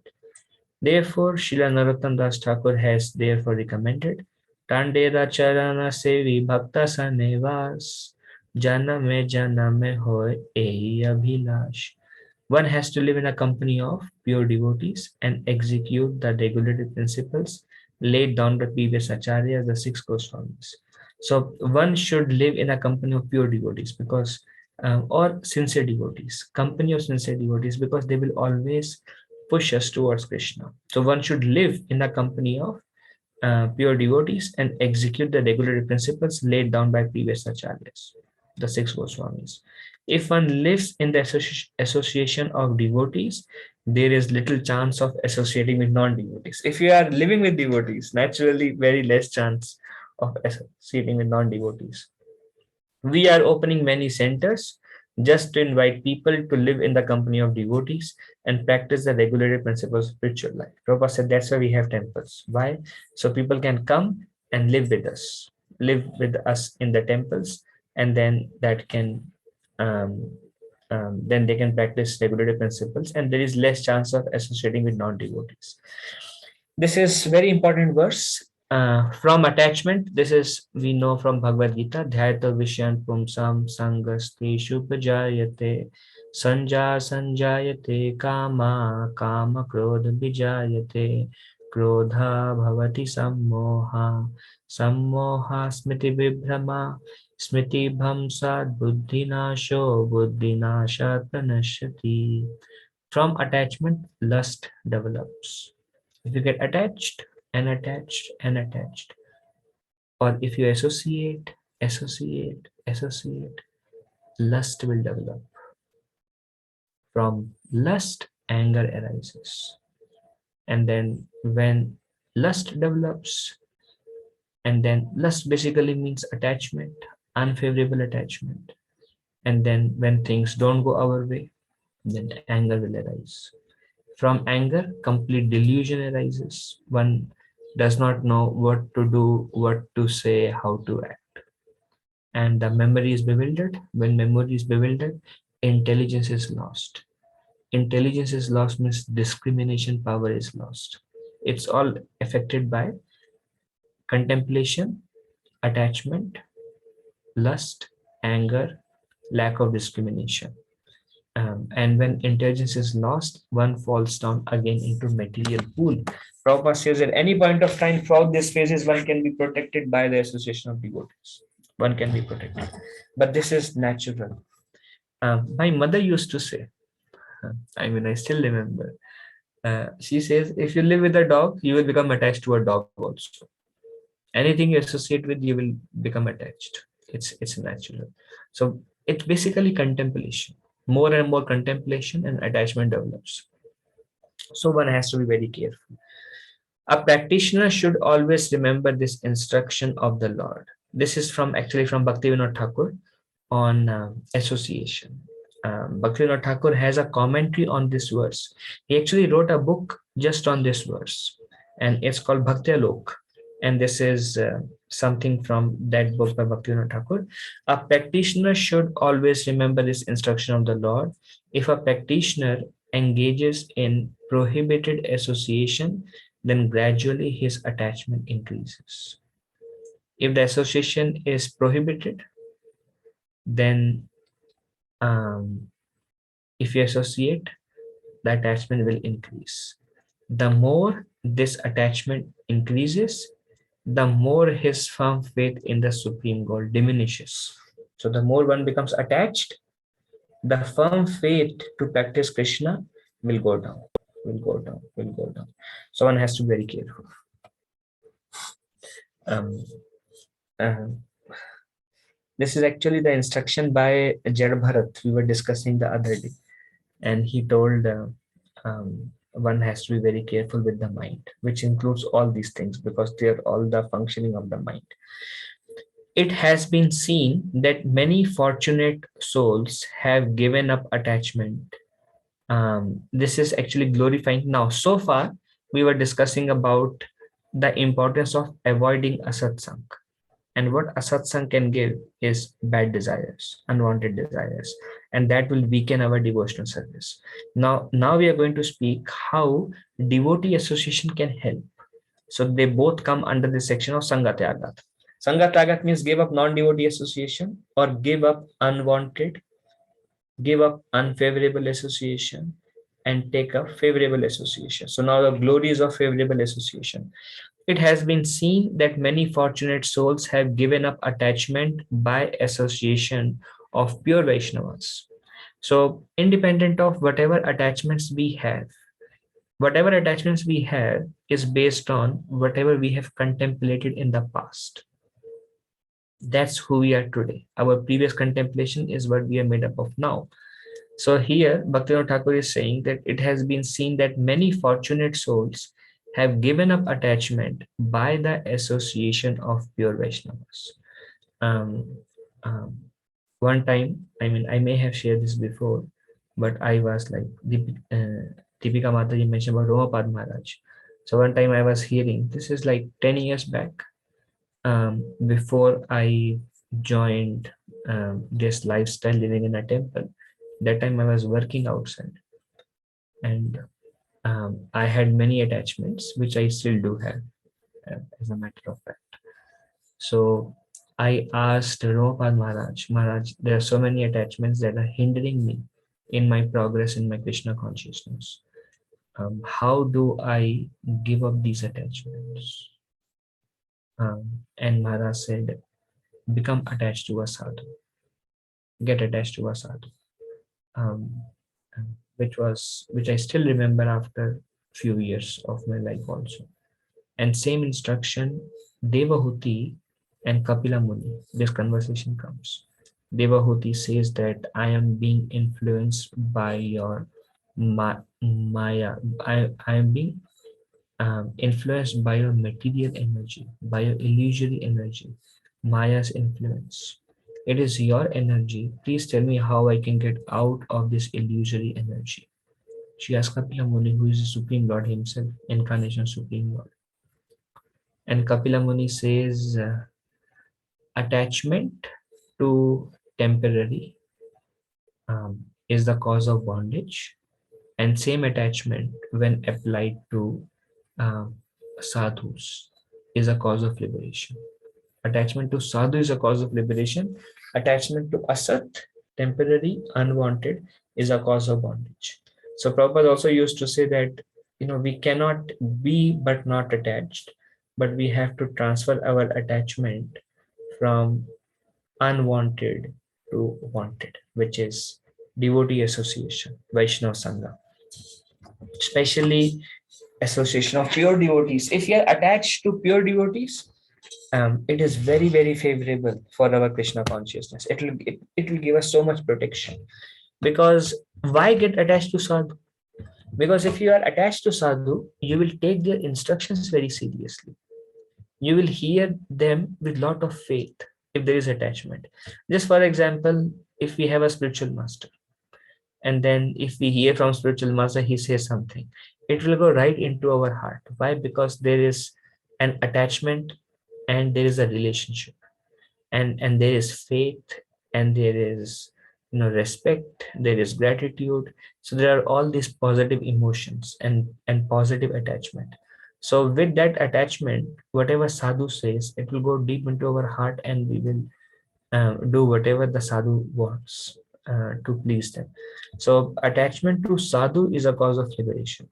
Therefore, Srila Narottam Das Thakur has therefore recommended Tandera Charana Sevi Bhakta Sanevas Janame Hoy Ei Abhilash. One has to live in a company of pure devotees and execute the regulated principles laid down by previous acharyas, the six Goswamis. So one should live in a company of pure devotees because, or sincere devotees, company of sincere devotees, because they will always push us towards Krishna. So one should live in the company of pure devotees and execute the regulated principles laid down by previous acharyas, the six Goswamis. If one lives in the association of devotees, there is little chance of associating with non-devotees. If you are living with devotees, naturally very less chance of associating with non-devotees. We are opening many centers just to invite people to live in the company of devotees and practice the regulated principles of spiritual life. Prabhupada said that's why we have temples. Why? So people can come and live with us in the temples, and then that can then they can practice regulated principles, and there is less chance of associating with non-devotees. This is very important verse. From attachment, this is we know from Bhagavad Gita, Dhyata Vishyan Pumsam Sangasti Shupajayate Sanjayate Kama Krodha Bijayate Krodha Bhavati Sammoha Smriti Vibhrama Smriti Bhamsad Buddhinasho Buddhinashat Pranashyati. From attachment, lust develops. If you get attached and attached, or if you associate, lust will develop. From lust, anger arises. And then when lust develops, and then lust basically means attachment, unfavorable attachment. And then when things don't go our way, then anger will arise. From anger, complete delusion arises. One does not know what to do, what to say, how to act. And the memory is bewildered. When memory is bewildered, intelligence is lost. Intelligence is lost means discrimination power is lost. It's all affected by contemplation, attachment, lust, anger, lack of discrimination. And when intelligence is lost, one falls down again into material pool. Prabhupada says at any point of time throughout these phases, one can be protected by the association of devotees. One can be protected. But this is natural. My mother used to say, I still remember, she says, if you live with a dog, you will become attached to a dog also. Anything you associate with, you will become attached. It's natural. So it's basically contemplation. More and more contemplation and attachment develops. So one has to be very careful. A practitioner should always remember this instruction of the Lord. This is actually from Bhaktivinoda Thakur on association. Bhaktivinoda Thakur has a commentary on this verse. He actually wrote a book just on this verse, and it's called Bhakti Alok. And this is something from that book by Bhaktivinoda Thakur. A practitioner should always remember this instruction of the Lord. If a practitioner engages in prohibited association, then gradually his attachment increases. If the association is prohibited, then if you associate, the attachment will increase. The more this attachment increases, the more his firm faith in the supreme goal diminishes. So the more one becomes attached, the firm faith to practice Krishna will go down, will go down, will go down. So one has to be very careful. This is actually the instruction by Jad Bharat we were discussing the other day, and he told one has to be very careful with the mind, which includes all these things because they are all the functioning of the mind. It has been seen that many fortunate souls have given up attachment. This is actually glorifying. Now, so far, we were discussing about the importance of avoiding asatsang. And what asatsang can give is bad desires, unwanted desires, and that will weaken our devotional service. Now we are going to speak how devotee association can help. So they both come under the section of SangaTyagat. SangaTyagat means give up non-devotee association or give up unwanted, give up unfavorable association and take up favorable association. So now the glories of favorable association. It has been seen that many fortunate souls have given up attachment by association of pure Vaishnavas. So independent of whatever attachments we have is based on whatever we have contemplated in the past. That's who we are today. Our previous contemplation is what we are made up of now. So here Bhaktivinoda Thakur is saying that it has been seen that many fortunate souls have given up attachment by the association of pure Vaishnavas. One time, I may have shared this before, but I was like, Deepika Mataji mentioned about Romapad Maharaj. So one time I was hearing, this is like 10 years back, before I joined this lifestyle living in a temple. That time I was working outside, and I had many attachments, which I still do have, as a matter of fact. So I asked Romapad Maharaj, there are so many attachments that are hindering me in my progress in my Krishna consciousness. How do I give up these attachments? And Maharaj said, become attached to a sadhu. Get attached to a sadhu. Which I still remember after few years of my life also. And same instruction, Devahuti and Kapila Muni, this conversation comes. Devahuti says that I am being influenced by your Maya. I am being influenced by your material energy, by your illusory energy, Maya's influence. It is your energy. Please tell me how I can get out of this illusory energy. She asked Kapila Muni, who is the Supreme Lord himself, incarnation Supreme Lord. And Kapila Muni says, attachment to temporary is the cause of bondage, and same attachment when applied to um, sadhus is a cause of liberation. Attachment to sadhu is a cause of liberation. Attachment to asat, temporary, unwanted, is a cause of bondage. So Prabhupada also used to say that, we cannot be but not attached, but we have to transfer our attachment from unwanted to wanted, which is devotee association, Vaishnava Sangha, especially association of pure devotees. If you are attached to pure devotees, it is very, very favorable for our Krishna consciousness. It will give us so much protection. Because why get attached to sadhu? Because if you are attached to sadhu, you will take their instructions very seriously. You will hear them with lot of faith if there is attachment. Just for example, if we have a spiritual master, and then if we hear from spiritual master, he says something, it will go right into our heart. Why? Because there is an attachment and there is a relationship, and there is faith, and there is respect, there is gratitude. So there are all these positive emotions and positive attachment. So with that attachment, whatever sadhu says, it will go deep into our heart, and we will do whatever the sadhu wants to please them. So attachment to sadhu is a cause of liberation.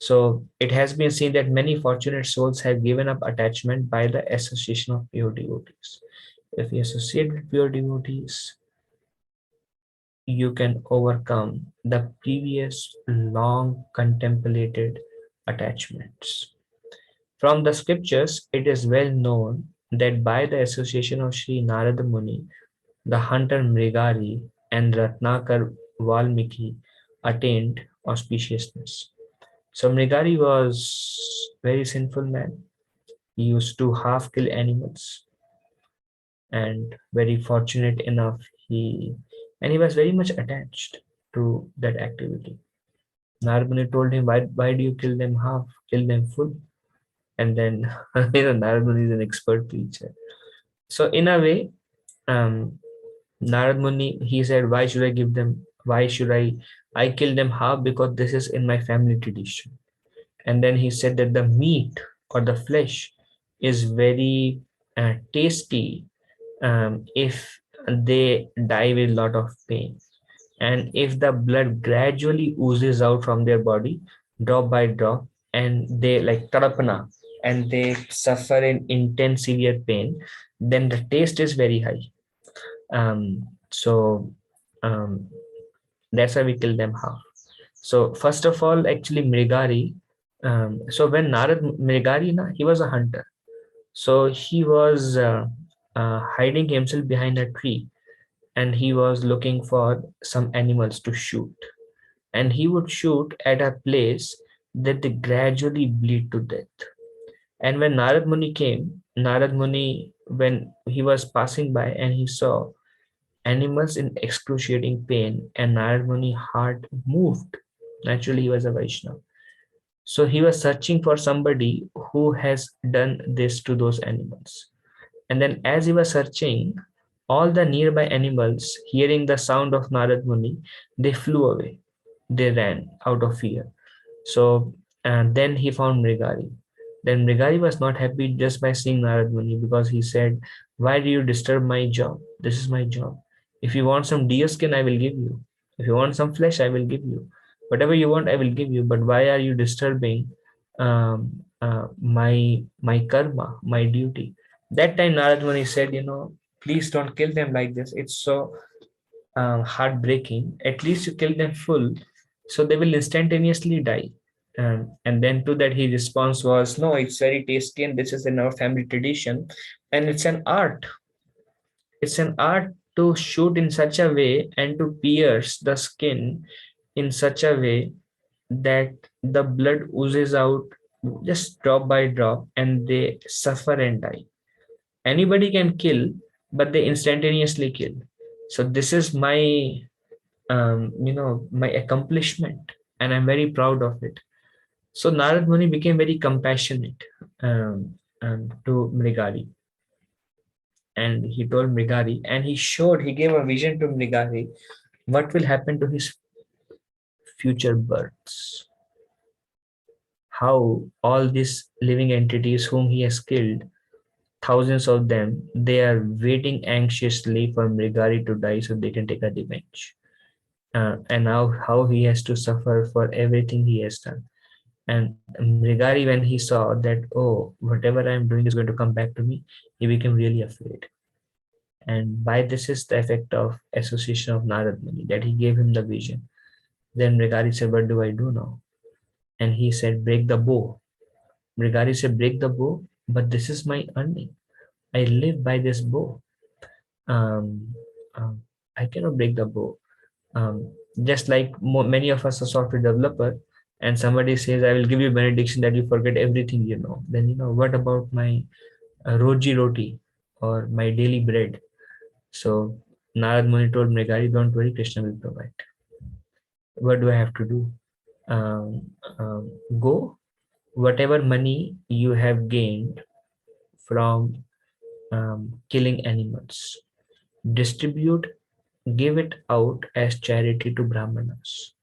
So it has been seen that many fortunate souls have given up attachment by the association of pure devotees. If you associate with pure devotees, you can overcome the previous long contemplated attachments. From the scriptures, it is well known that by the association of Sri Narada Muni, the hunter Mrigari and Ratnakar Valmiki attained auspiciousness. So Mrigari was very sinful man. He used to half kill animals, and very fortunate enough, he was very much attached to that activity. Narad Muni told him, why do you kill them half? Kill them full. And then Narad Muni is an expert preacher. So in a way, Narad Muni, he said, why should I kill them half? Because this is in my family tradition. And then he said that the meat or the flesh is very tasty if they die with a lot of pain. And if the blood gradually oozes out from their body, drop by drop, and they like tarapana, and they suffer in intense severe pain, then the taste is very high. So that's why we kill them half. So first of all, actually Mrigari, so when Mrigari, he was a hunter. So he was hiding himself behind a tree, and he was looking for some animals to shoot. And he would shoot at a place that they gradually bleed to death. And when Narad Muni came, Narad Muni, when he was passing by and he saw animals in excruciating pain, and Narad Muni's heart moved. Naturally, he was a Vaishnava. So he was searching for somebody who has done this to those animals. And then as he was searching, all the nearby animals, hearing the sound of Narad Muni, they flew away. They ran out of fear. So and then he found Mrigari. Then Mrigari was not happy just by seeing Narad Muni, because he said, why do you disturb my job? This is my job. If you want some deer skin, I will give you. If you want some flesh, I will give you. Whatever you want, I will give you. But why are you disturbing my karma, my duty? That time Narad Muni said, please don't kill them like this. It's so heartbreaking. At least you kill them full, so they will instantaneously die. And then to that, his response was, no, it's very tasty, and this is in our family tradition, and it's an art. It's an art to shoot in such a way and to pierce the skin in such a way that the blood oozes out just drop by drop, and they suffer and die. Anybody can kill, but they instantaneously kill. So this is my, my accomplishment, and I'm very proud of it. So Narad Muni became very compassionate to Mrigari, and he told Mrigari, and he gave a vision to Mrigari, what will happen to his future births, how all these living entities whom he has killed, thousands of them, they are waiting anxiously for Mrigari to die so they can take a revenge. And now how he has to suffer for everything he has done. And Mrigari, when he saw that, oh, whatever I am doing is going to come back to me, he became really afraid. And by this is the effect of association of Narad Muni, that he gave him the vision. Then Mrigari said, what do I do now? And he said, break the bow. Mrigari said, break the bow, but this is my earning. I live by this bow. Um, I cannot break the bow. Just like many of us are software developer, and somebody says, I will give you benediction that you forget everything you know. Then, what about my roji roti or my daily bread? So Narad Muni told Mrigari, don't worry, Krishna will provide. What do I have to do? Go, whatever money you have gained from killing animals, distribute, give it out as charity to Brahmanas.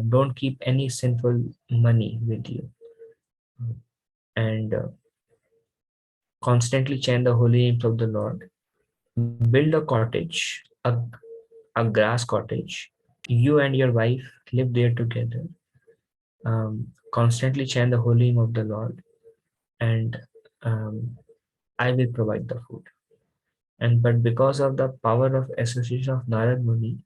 Don't keep any sinful money with you. And constantly chant the holy names of the Lord. Build a cottage, a grass cottage. You and your wife live there together. Constantly chant the holy name of the Lord, and I will provide the food. But because of the power of association of Narad Muni,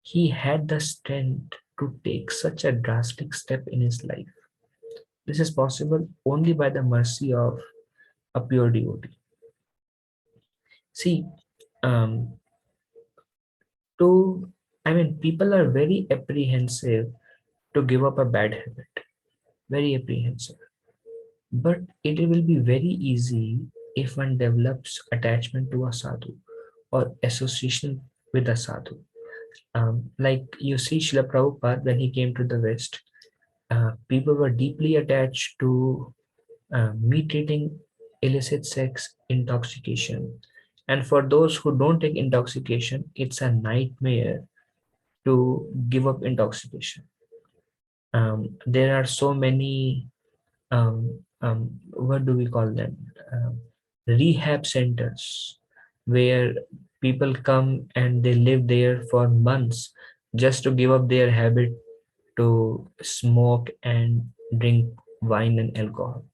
he had the strength to take such a drastic step in his life. This is possible only by the mercy of a pure devotee. See, people are very apprehensive to give up a bad habit, very apprehensive. But it will be very easy if one develops attachment to a sadhu or association with a sadhu. Like you see Srila Prabhupada, when he came to the West, people were deeply attached to meat eating, illicit sex, intoxication. And for those who don't take intoxication, it's a nightmare to give up intoxication. There are so many, what do we call them? Rehab centers where people come and they live there for months just to give up their habit to smoke and drink wine and alcohol.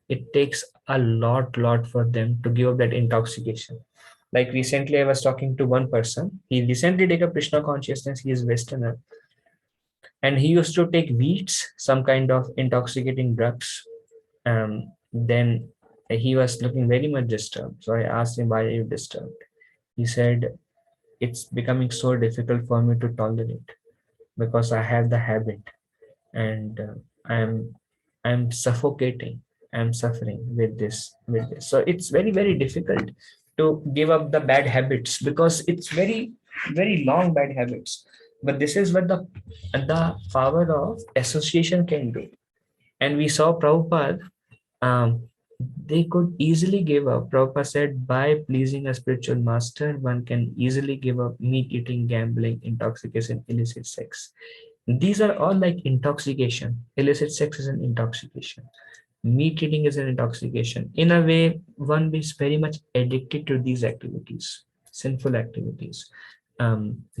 It takes a lot for them to give up that intoxication. Like recently I was talking to one person. He recently took up Krishna consciousness. He is Westerner, and he used to take wheats, some kind of intoxicating drugs. Then he was looking very much disturbed. So I asked him, why are you disturbed? He said, it's becoming so difficult for me to tolerate because I have the habit, and I'm suffocating. I'm suffering with this. So it's very difficult to give up the bad habits because it's very long bad habits. But this is what the power of association can do. And we saw Prabhupada, they could easily give up. Prabhupada said, by pleasing a spiritual master, one can easily give up meat eating, gambling, intoxication, illicit sex. These are all like intoxication. Illicit sex is an intoxication. Meat eating is an intoxication. In a way, one is very much addicted to these activities, sinful activities.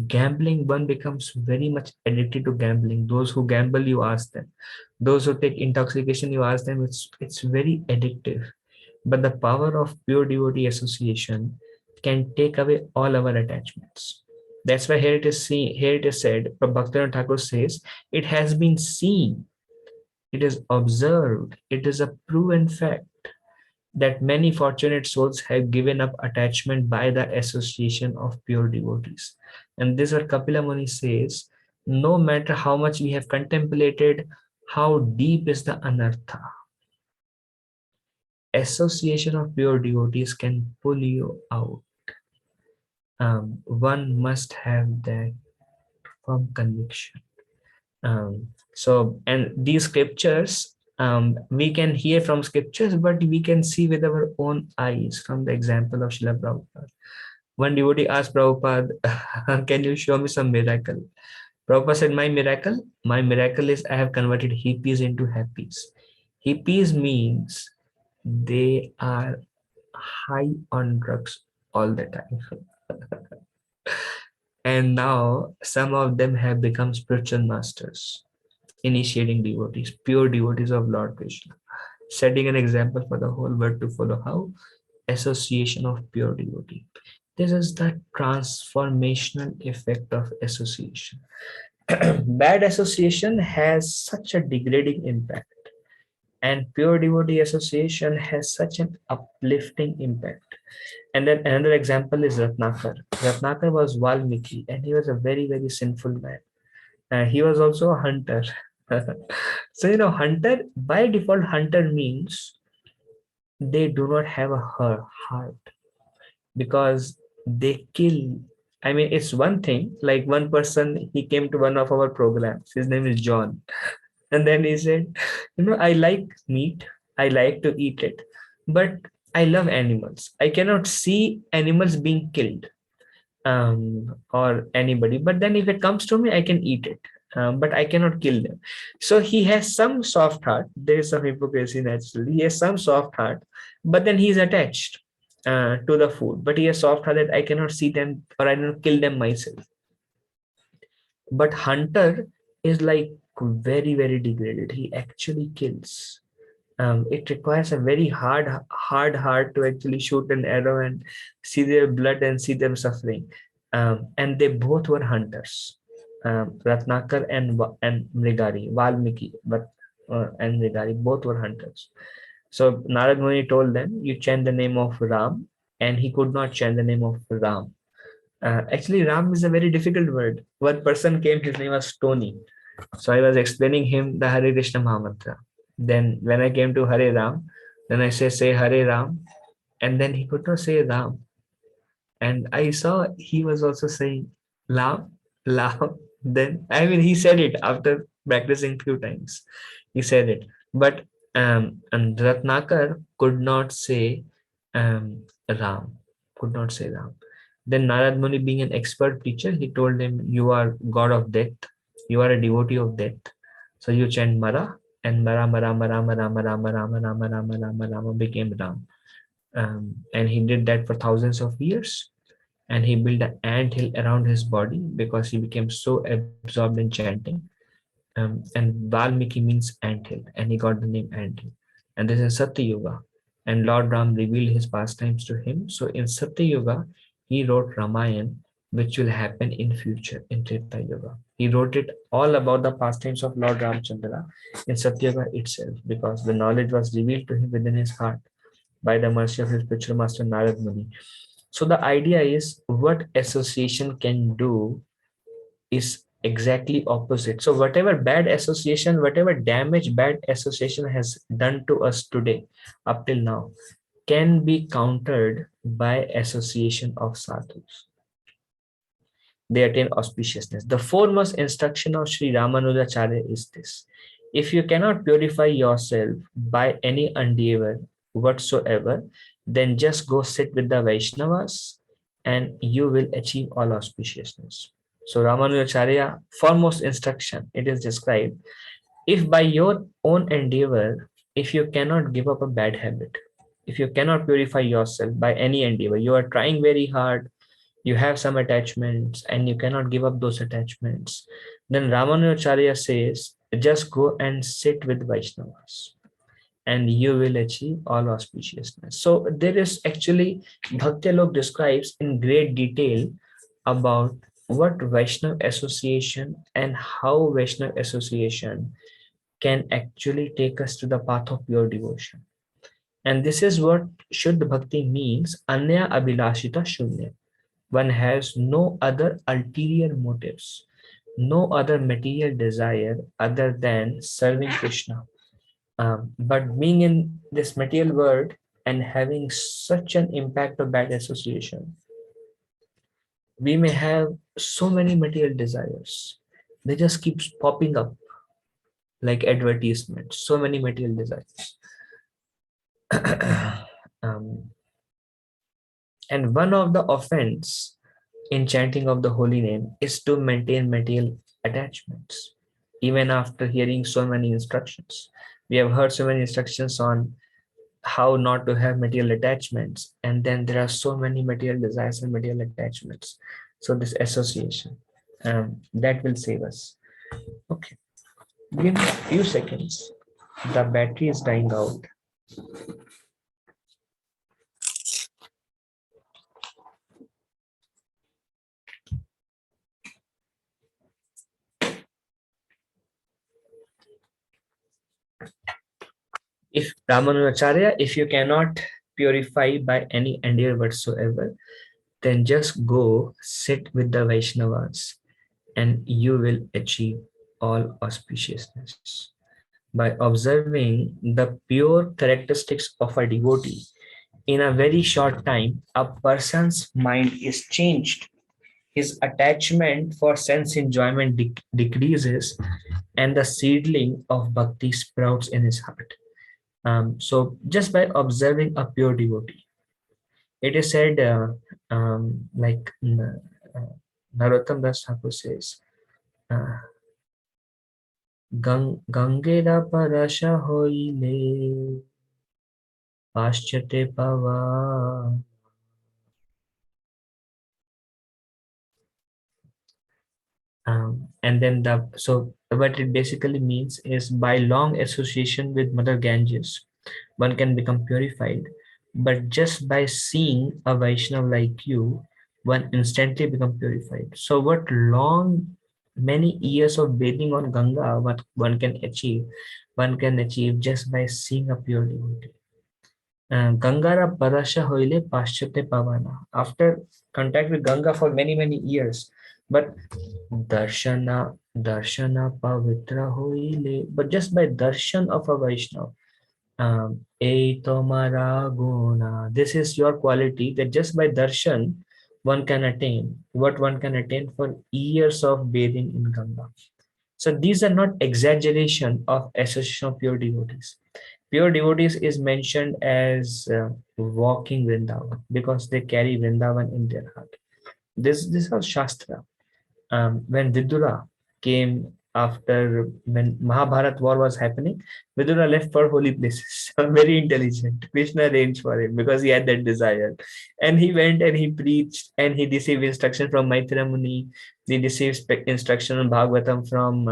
Gambling, one becomes very much addicted to gambling. Those who gamble, you ask them. Those who take intoxication, you ask them. It's very addictive. But the power of pure devotee association can take away all our attachments. That's why here it is said, Bhaktivinoda Thakur says, it has been seen, it is observed, it is a proven fact that many fortunate souls have given up attachment by the association of pure devotees. And this is what Kapila Muni says, no matter how much we have contemplated how deep is the anartha, association of pure devotees can pull you out. One must have that firm conviction. And these scriptures, we can hear from scriptures, but we can see with our own eyes from the example of Srila Prabhupada. One devotee asked Prabhupada, can you show me some miracle? Prabhupada said, my miracle is I have converted hippies into happies. Hippies means they are high on drugs all the time. And now some of them have become spiritual masters, initiating devotees, pure devotees of Lord Krishna, setting an example for the whole world to follow. How? Association of pure devotee. This is the transformational effect of association. Bad association has such a degrading impact, and pure devotee association has such an uplifting impact. And then another example is Ratnakar. Ratnakar was Valmiki, and he was a very, very sinful man. He was also a hunter. So, hunter, by default, hunter means they do not have a heart, because they kill. I mean, it's one thing, like one person, he came to one of our programs, his name is John. And then he said, I like meat, I like to eat it, but I love animals. I cannot see animals being killed, or anybody. But then if it comes to me, I can eat it, but I cannot kill them. So he has some soft heart. There is some hypocrisy naturally. He has some soft heart, but then he is attached to the food. But he has soft heart that I cannot see them or I don't kill them myself. But hunter is like very, very degraded. He actually kills. It requires a very hard heart to actually shoot an arrow and see their blood and see them suffering. And they both were hunters, Ratnakar and Mrigari, Valmiki, and Mrigari, both were hunters. So Narad Muni told them, you chant the name of Ram, and he could not chant the name of Ram. Actually, Ram is a very difficult word. One person came, his name was Tony. So I was explaining him the Hare Krishna Mahamantra. Then when I came to Hare Ram, then I say Hare Ram, and then he could not say Ram. And I saw he was also saying Lam. Then, I mean, he said it after practicing few times. He said it. But and Ratnakar could not say Ram. Could not say Ram. Then Narad Muni, being an expert teacher, he told him, you are god of death. You are a devotee of death. So you chant Mara, and Mara, Mara, Mara, Mara, Mara, Mara, Mara, Mara, Mara, Mara became Ram. And he did that for thousands of years. And he built an ant hill around his body because he became so absorbed in chanting. And Valmiki means ant hill, and he got the name ant hill. And this is Satya Yuga. And Lord Ram revealed his pastimes to him. So in Satya Yuga, he wrote Ramayana, which will happen in future in Treta Yuga. He wrote it all about the pastimes of Lord Ramchandra in Satya Yuga itself, because the knowledge was revealed to him within his heart by the mercy of his spiritual master Narad Muni. So the idea is, what association can do is exactly opposite. So whatever bad association, whatever damage bad association has done to us today, up till now, can be countered by association of sadhus. They attain auspiciousness. The foremost instruction of Sri Ramanujacharya is this: if you cannot purify yourself by any endeavor whatsoever, then just go sit with the Vaishnavas and you will achieve all auspiciousness. So Ramanujacharya, foremost instruction, it is described, if by your own endeavor, if you cannot give up a bad habit, if you cannot purify yourself by any endeavor, you are trying very hard, you have some attachments and you cannot give up those attachments, then Ramanujacharya says, just go and sit with Vaishnavas and you will achieve all auspiciousness. So there is actually, Bhakti-lok describes in great detail about what Vaishnava association and how Vaishnava association can actually take us to the path of pure devotion. And this is what Shuddha Bhakti means, Anya Abhilashita Shunya. One has no other ulterior motives, no other material desire other than serving Krishna. But being in this material world, and having such an impact of bad association. We may have so many material desires. They just keep popping up like advertisements, so many material desires. um, and one of the offense in chanting of the holy name is to maintain material attachments. Even after hearing so many instructions, we have heard so many instructions on how not to have material attachments, and then there are so many material desires and material attachments. So this association, that will save us. Okay, give me a few seconds. The battery is dying out. If Ramanujacharya, if you cannot purify by any endeavor whatsoever, then just go sit with the Vaishnavas and you will achieve all auspiciousness. By observing the pure characteristics of a devotee, in a very short time, a person's mind is changed. His attachment for sense enjoyment decreases, and the seedling of bhakti sprouts in his heart. So, just by observing a pure devotee, it is said, like Narottam Das Thakur says, uh, Gangera parasha hoile paschate pava. And then what it basically means is by long association with Mother Ganges, one can become purified. But just by seeing a Vaishnav like you, one instantly become purified. So what many years of bathing on Ganga, what one can achieve? One can achieve just by seeing a pure devotee. Gangara Parasha Hoile Paschate Pavana. After contact with Ganga for many, many years, but Darshana Pavitra Hoile, but just by darshan of a Vaishnav, Ei Tomara Guna. This is your quality that just by darshan one can attain what one can attain for years of bathing in Ganga. So these are not exaggeration of association of pure devotees. Pure devotees is mentioned as walking Vrindavan because they carry Vrindavan in their heart. This is Shastra. When Vidura came after when Mahabharat war was happening, Vidura left for holy places. Very intelligent. Krishna arranged for him because he had that desire. And he went and he preached and he received instruction from Maitra Muni. He received instruction on Bhagavatam from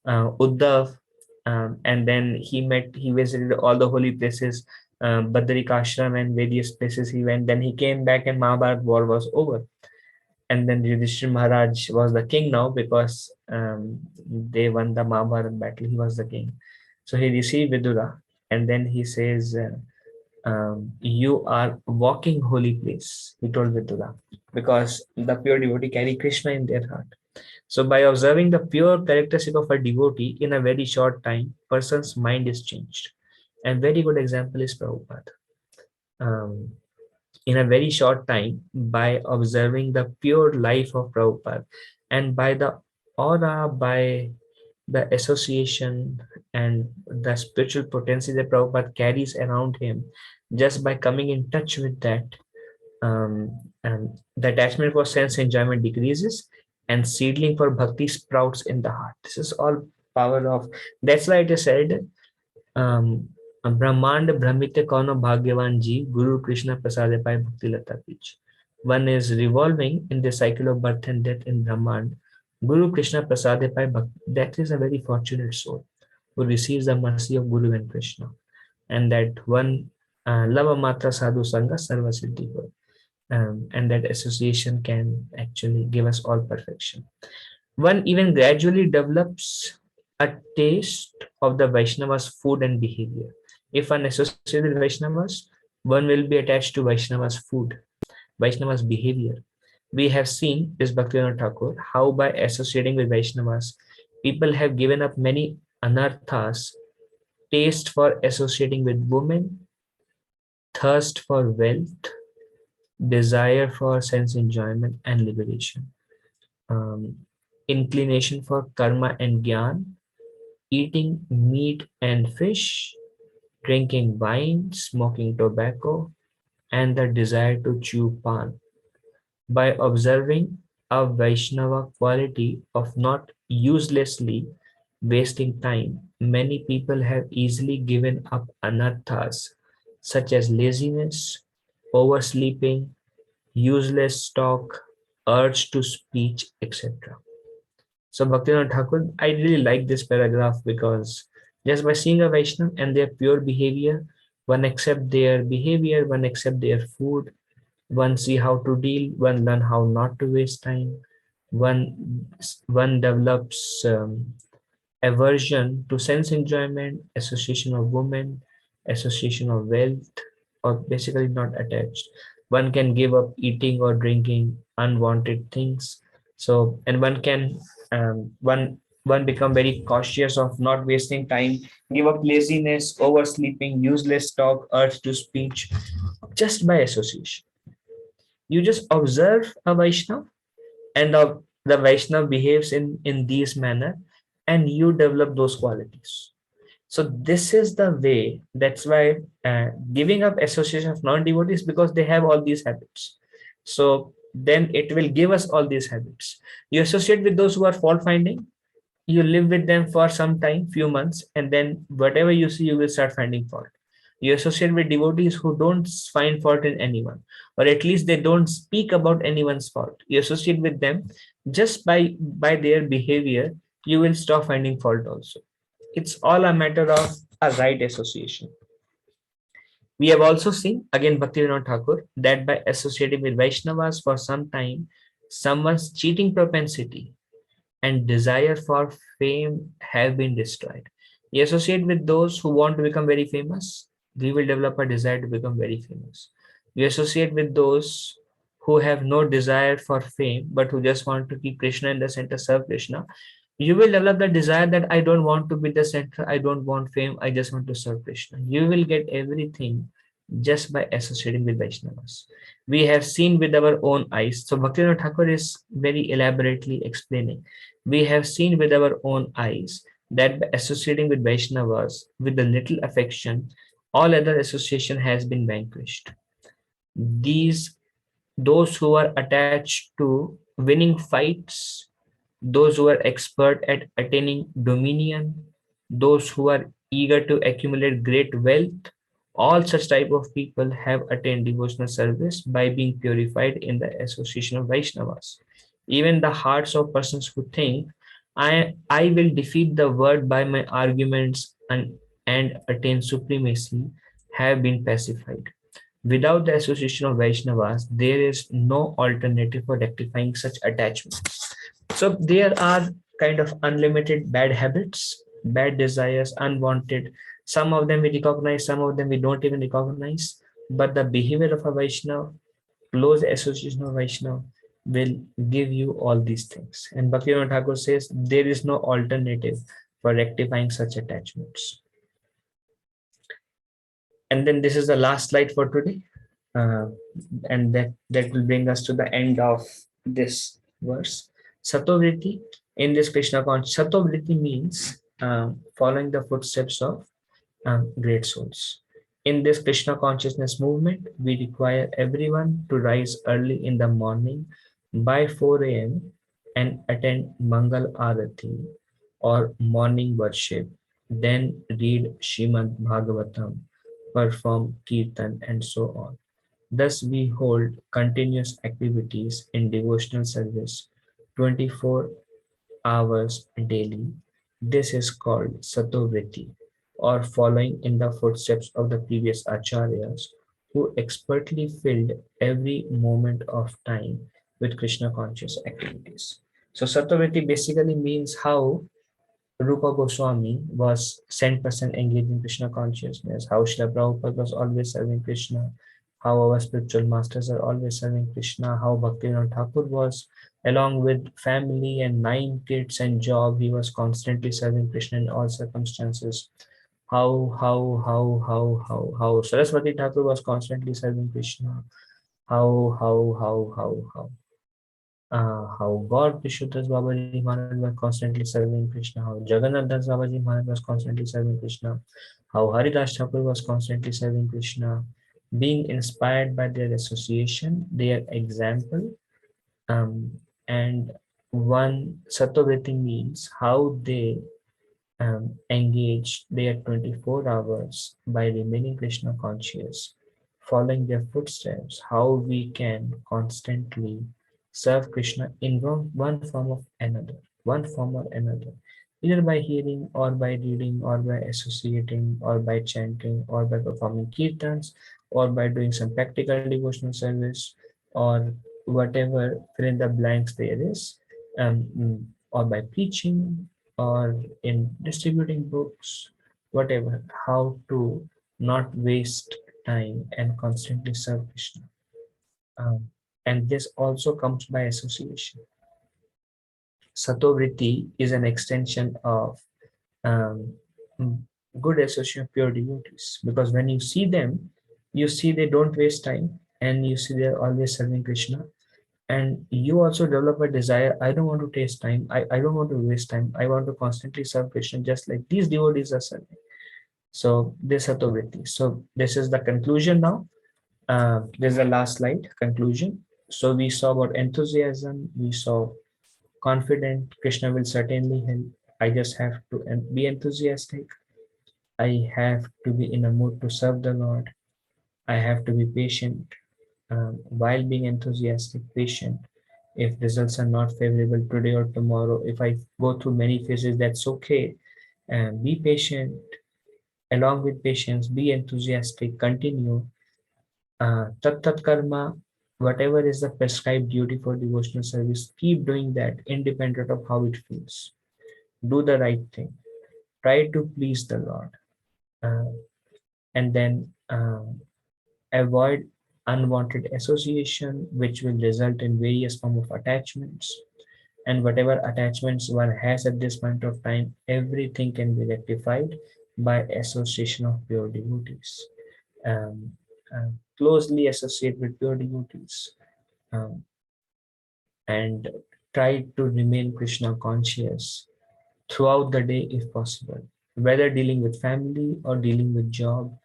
Uddhav. And then he visited all the holy places, Badrika Ashram and various places he went. Then he came back and Mahabharat war was over. And then Yudhishthira Maharaj was the king now because they won the Mahabharat battle. He was the king. So he received Vidura and then he says, you are walking holy place, he told Vidura, because the pure devotee carry Krishna in their heart. So by observing the pure characteristic of a devotee in a very short time, person's mind is changed. And very good example is Prabhupada. In a very short time, by observing the pure life of Prabhupada and by the aura, by the association and the spiritual potency that Prabhupada carries around him, just by coming in touch with that, and the attachment for sense enjoyment decreases and seedling for bhakti sprouts in the heart. This is all power of, that's why it is said, ब्रह्मांड भ्रमित कौनो भाग्यवान जी गुरु कृष्ण प्रसाद पाए भक्ति लता पीछ. One is revolving in the cycle of birth and death in Brahmand. Guru Krishna prasade pai bhakti. That is a very fortunate soul who receives the mercy of Guru and Krishna, and that one lava matra sadhu sangha sarva siddhi ho. And that association can actually give us all perfection. One even gradually develops a taste of the Vaishnava's food and behavior. If one associates with Vaishnavas, one will be attached to Vaishnava's food, Vaishnava's behavior. We have seen this Bhaktivinoda Thakur, how by associating with Vaishnavas, people have given up many anarthas, taste for associating with women, thirst for wealth, desire for sense enjoyment and liberation, inclination for karma and gyan, eating meat and fish, drinking wine, smoking tobacco, and the desire to chew pan. By observing a Vaishnava quality of not uselessly wasting time, many people have easily given up anarthas such as laziness, oversleeping, useless talk, urge to speech, etc. So Bhaktivinoda Thakur, I really like this paragraph because just by seeing a Vaishnava and their pure behavior, one accept their behavior, one accept their food, one see how to deal, one learn how not to waste time, one develops aversion to sense enjoyment, association of women, association of wealth, or basically not attached. One can give up eating or drinking unwanted things. So, and one can one become very cautious of not wasting time, give up laziness, oversleeping, useless talk, urge to speech, just by association. You just observe a Vaishnav and the Vaishnav behaves in these manner and you develop those qualities. So this is the way. That's why giving up association of non-devotees, because they have all these habits. So then it will give us all these habits. You associate with those who are fault finding, you live with them for some time, few months, and then whatever you see, you will start finding fault. You associate with devotees who don't find fault in anyone, or at least they don't speak about anyone's fault. You associate with them, just by their behavior, you will stop finding fault also. It's all a matter of a right association. We have also seen, again, Bhaktivinoda Thakur, that by associating with Vaishnavas for some time, someone's cheating propensity and desire for fame have been destroyed. You associate with those who want to become very famous, we will develop a desire to become very famous. You associate with those who have no desire for fame, but who just want to keep Krishna in the center, serve Krishna. You will develop the desire that I don't want to be the center, I don't want fame, I just want to serve Krishna. You will get everything just by associating with Vaishnavas. We have seen with our own eyes. So Bhaktivinoda Thakur is very elaborately explaining. We have seen with our own eyes that by associating with Vaishnavas with a little affection, all other association has been vanquished. Those who are attached to winning fights, those who are expert at attaining dominion, those who are eager to accumulate great wealth, all such type of people have attained devotional service by being purified in the association of Vaishnavas. Even the hearts of persons who think, I will defeat the world by my arguments and attain supremacy, have been pacified. Without the association of Vaishnavas, there is no alternative for rectifying such attachments. So there are kind of unlimited bad habits, bad desires, unwanted. Some of them we recognize, some of them we don't even recognize. But the behavior of a Vaishnava, close association of Vaishnava, will give you all these things. And Bhaktivinoda Thakur says there is no alternative for rectifying such attachments. And then this is the last slide for today. And that will bring us to the end of this verse. SatoVritti, in this Krishna consciousness, SatoVritti means following the footsteps of great souls. In this Krishna consciousness movement, we require everyone to rise early in the morning by 4 a.m. and attend Mangal Arati or morning worship, then read Shrimad Bhagavatam, perform Kirtan, and so on. Thus, we hold continuous activities in devotional service 24 hours daily. This is called SatoVritti, or following in the footsteps of the previous acharyas who expertly filled every moment of time with Krishna conscious activities. So SatoVritti basically means how Rupa Goswami was 100% engaged in Krishna consciousness, how Srila Prabhupada was always serving Krishna, how our spiritual masters are always serving Krishna, how Bhaktivinoda Thakur was, along with family and 9 kids and job, he was constantly serving Krishna in all circumstances, How Saraswati Thakur was constantly serving Krishna. How God Vishuddhas Babaji Maharaj was constantly serving Krishna. How Jagannath Das Babaji Maharaj was constantly serving Krishna. How Haridas Thakur was constantly serving Krishna. Being inspired by their association, their example, and one SatoVritti means how they engage their 24 hours by remaining Krishna conscious, following their footsteps, how we can constantly serve Krishna in one form of another, one form or another, either by hearing or by reading or by associating or by chanting or by performing kirtans or by doing some practical devotional service or whatever fill in the blanks there is, or by preaching or in distributing books, whatever, how to not waste time and constantly serve Krishna. And this also comes by association. SatoVritti is an extension of um, good association of pure devotees, because when you see them, you see they don't waste time and you see they're always serving Krishna. And you also develop a desire, I don't want to taste time, I don't want to waste time, I want to constantly serve Krishna just like these devotees are serving. So this SatoVritti. So this is the conclusion now. This is the last slide, conclusion. So we saw about enthusiasm, we saw confident, Krishna will certainly help. I just have to be enthusiastic. I have to be in a mood to serve the Lord. I have to be patient, while being enthusiastic, patient. If results are not favorable today or tomorrow, if I go through many phases, that's okay. Be patient. Along with patience, be enthusiastic, continue. TatTatKarma, whatever is the prescribed duty for devotional service, keep doing that independent of how it feels. Do the right thing. Try to please the Lord. And then avoid unwanted association, which will result in various form of attachments. And whatever attachments one has at this point of time, everything can be rectified by association of pure devotees. Um, Closely associate with pure devotees, and try to remain Krishna conscious throughout the day if possible, whether dealing with family or dealing with job.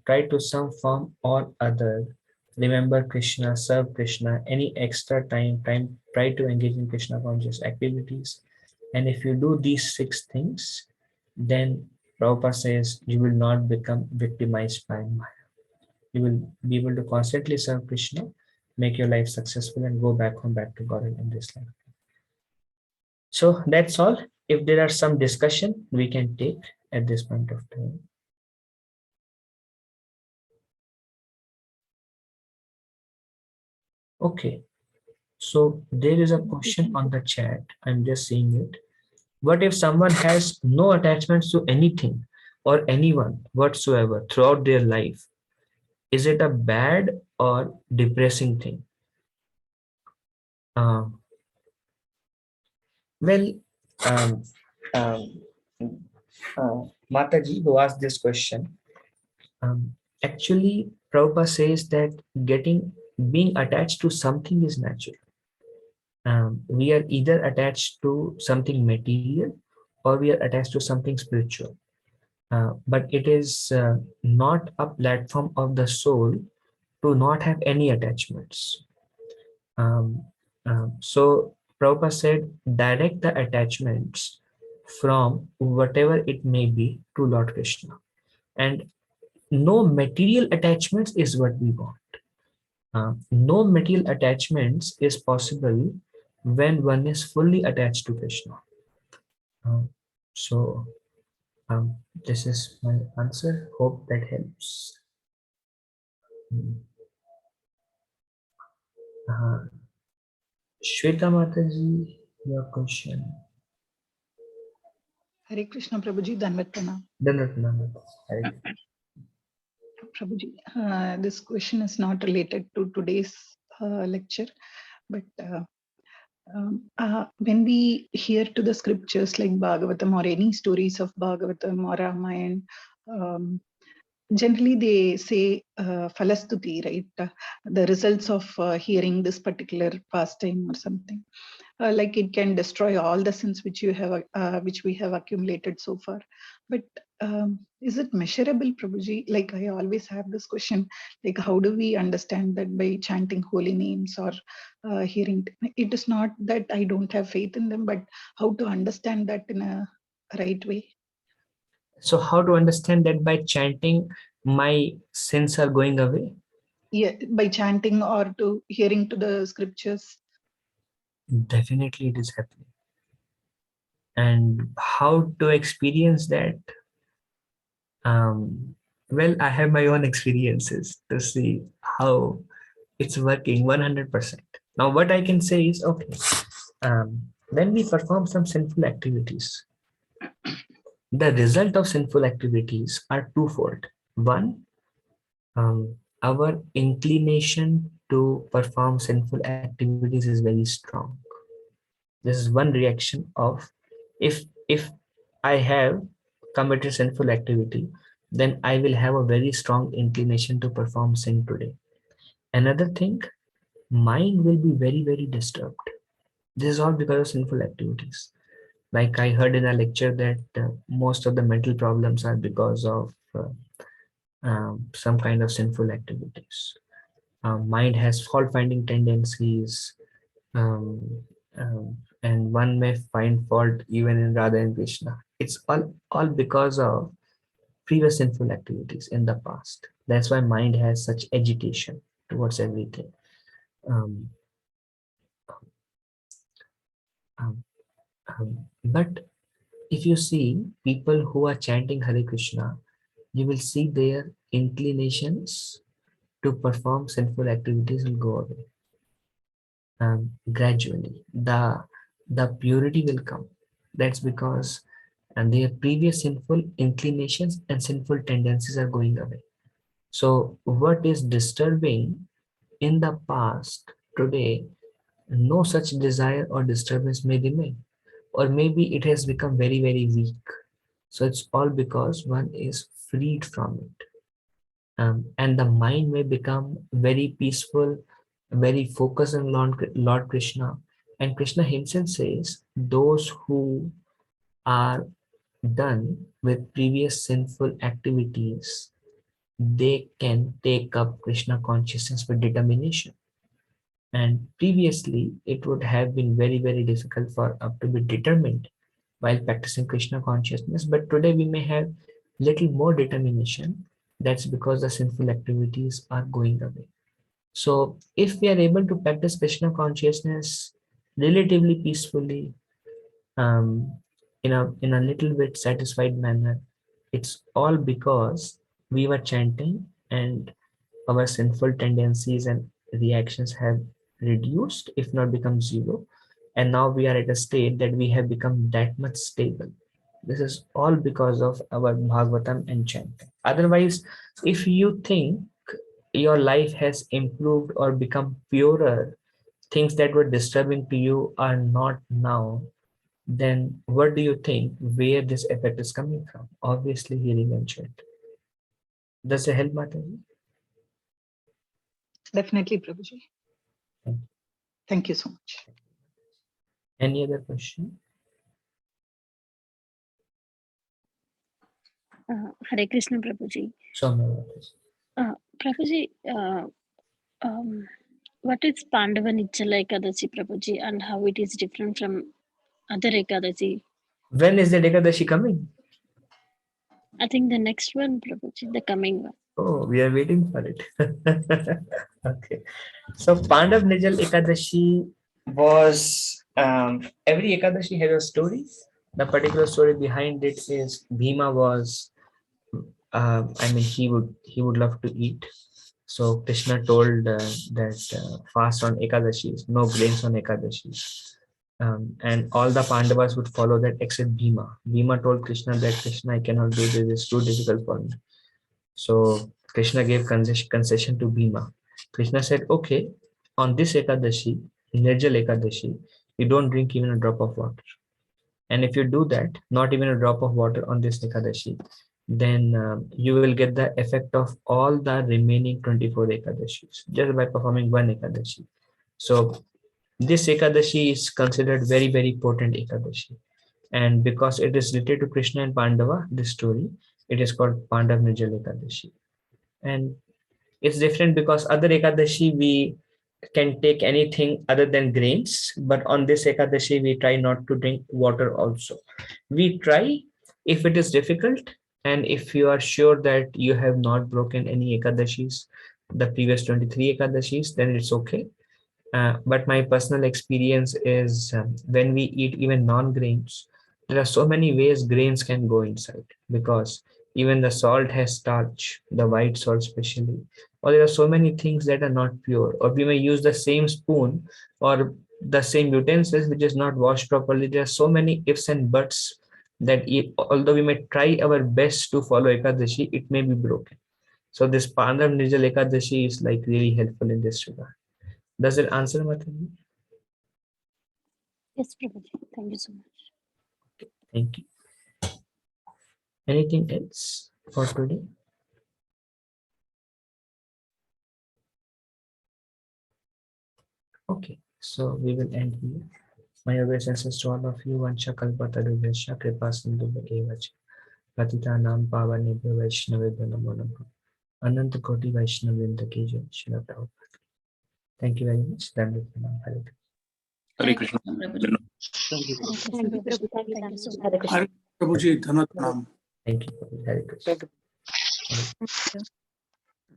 Try to some form or other remember Krishna, serve Krishna. Any extra time, try to engage in Krishna conscious activities. And if you do these 6 things, then Prabhupada says you will not become victimized by Maya. You will be able to constantly serve Krishna, make your life successful, and go back home, back to God in this life. So that's all. If there are some discussion, we can take at this point of time. Okay. So there is a question on the chat. I'm just seeing it. What if someone has no attachments to anything or anyone whatsoever throughout their life? Is it a bad or depressing thing? Well, um, um, Mataji, who asked this question, actually, Prabhupada says that being attached to something is natural. We are either attached to something material or we are attached to something spiritual. But it is not a platform of the soul to not have any attachments. So Prabhupada said, direct the attachments from whatever it may be to Lord Krishna. And no material attachments is what we want. No material attachments is possible when one is fully attached to Krishna. So this is my answer. Hope that helps. Shweta Mataji, your question. Hare Krishna Prabhuji, Danvat Pranam. Prabhuji, this question is not related to today's lecture, but When we hear to the scriptures like Bhagavatam or any stories of Bhagavatam or Ramayana, generally they say falastuti, right? The results of hearing this particular pastime or something. Like it can destroy all the sins which we have accumulated so far. But is it measurable, Prabhuji? Like I always have this question, like how do we understand that by chanting holy names or hearing? It is not that I don't have faith in them, but how to understand that in a right way? So how to understand that by chanting, my sins are going away? Yeah, by chanting or to hearing to the scriptures. Definitely it is happening. And how to experience that? Well, I have my own experiences to see how it's working 100%. Now, what I can say is, okay, when we perform some sinful activities, the result of sinful activities are twofold. One, our inclination to perform sinful activities is very strong. This is one reaction of if I have committed sinful activity, then I will have a very strong inclination to perform sin today. Another thing, mind will be very disturbed. This is all because of sinful activities. Like I heard in a lecture that most of the mental problems are because of some kind of sinful activities. Mind has fault finding tendencies, um, and one may find fault even in Radha and Krishna. It's all because of previous sinful activities in the past. That's why mind has such agitation towards everything. Um, um, but if you see people who are chanting Hare Krishna, you will see their inclinations to perform sinful activities will go away. Gradually, the purity will come. That's because their previous sinful inclinations and sinful tendencies are going away. So what is disturbing in the past, today, no such desire or disturbance may remain, or maybe it has become very weak. So it's all because one is freed from it. And the mind may become very peaceful, very focused on Lord Krishna. And Krishna himself says, those who are done with previous sinful activities, they can take up Krishna consciousness with determination. And previously, it would have been very difficult for us to be determined while practicing Krishna consciousness. But today we may have little more determination. That's because the sinful activities are going away. So if we are able to practice Krishna consciousness relatively peacefully, in a little bit satisfied manner, it's all because we were chanting and our sinful tendencies and reactions have reduced, if not become zero. And now we are at a state that we have become that much stable. This is all because of our Bhagavatam and chanting. Otherwise, if you think your life has improved or become purer, things that were disturbing to you are not now, then what do you think where this effect is coming from? Obviously, hearing and chant. Does it help, Mataji? Definitely, Prabhuji. Thank you. Thank you so much. Any other question? Hare Krishna, Prabhuji. Soumya. Prabhuji, what is Pandava Nichala Ekadashi, Prabhuji, and how it is different from other Ekadashi? When is the Ekadashi coming? I think the next one, Prabhuji, the coming one. Oh, we are waiting for it. Okay. So Pandav Nijal Ekadashi was, every Ekadashi has a story. The particular story behind it is Bhima was, he would love to eat. So Krishna told that fast on Ekadashis, no grains on Ekadashis. And all the Pandavas would follow that except Bhima. Bhima told Krishna that Krishna, I cannot do this, it's too difficult for me. So Krishna gave concession to Bhima. Krishna said, okay, on this Ekadashi, Nirjal Ekadashi, You don't drink even a drop of water. And if you do that, not even a drop of water on this Ekadashi, then you will get the effect of all the remaining 24 Ekadashis just by performing one Ekadashi. So this Ekadashi is considered very, very potent Ekadashi. And because it is related to Krishna and Pandava, this story, it is called Pandav Nirjala Ekadashi. And it's different because other Ekadashi, we can take anything other than grains, but on this Ekadashi, we try not to drink water also. We try if it is difficult, and if you are sure that you have not broken any Ekadashis, the previous 23 Ekadashis, then it's okay. But my personal experience is when we eat even non-grains, there are so many ways grains can go inside, because even the salt has starch, the white salt especially, or there are so many things that are not pure, or we may use the same spoon or the same utensils which is not washed properly. There are so many ifs and buts that although we may try our best to follow Ekadashi, it may be broken. So this Pandav Nirjala Ekadashi is like really helpful in this regard. Does it answer, Mathaji? Yes, Prabhuji. Thank you so much. Thank you. Anything else for today? Okay, so we will end here. My obeisances to all of you. Vansha kalpatarubhyascha kripa sindhubhya cha patitanam pavanebhyo vaishnavebhyo namo namaha. Ananta koti vaishnavendra ki jai. Srila Prabhupada. Thank you very much. Dandavat pranam. Hare Krishna. Hare Krishna. Prabhuji. Thank you. Hare Krishna, Prabhuji. Thank you so much. Hare Krishna. Hare Prabhuji, Dhanat Pranam. Thank you. Hare Krishna. Thank you. Thank you.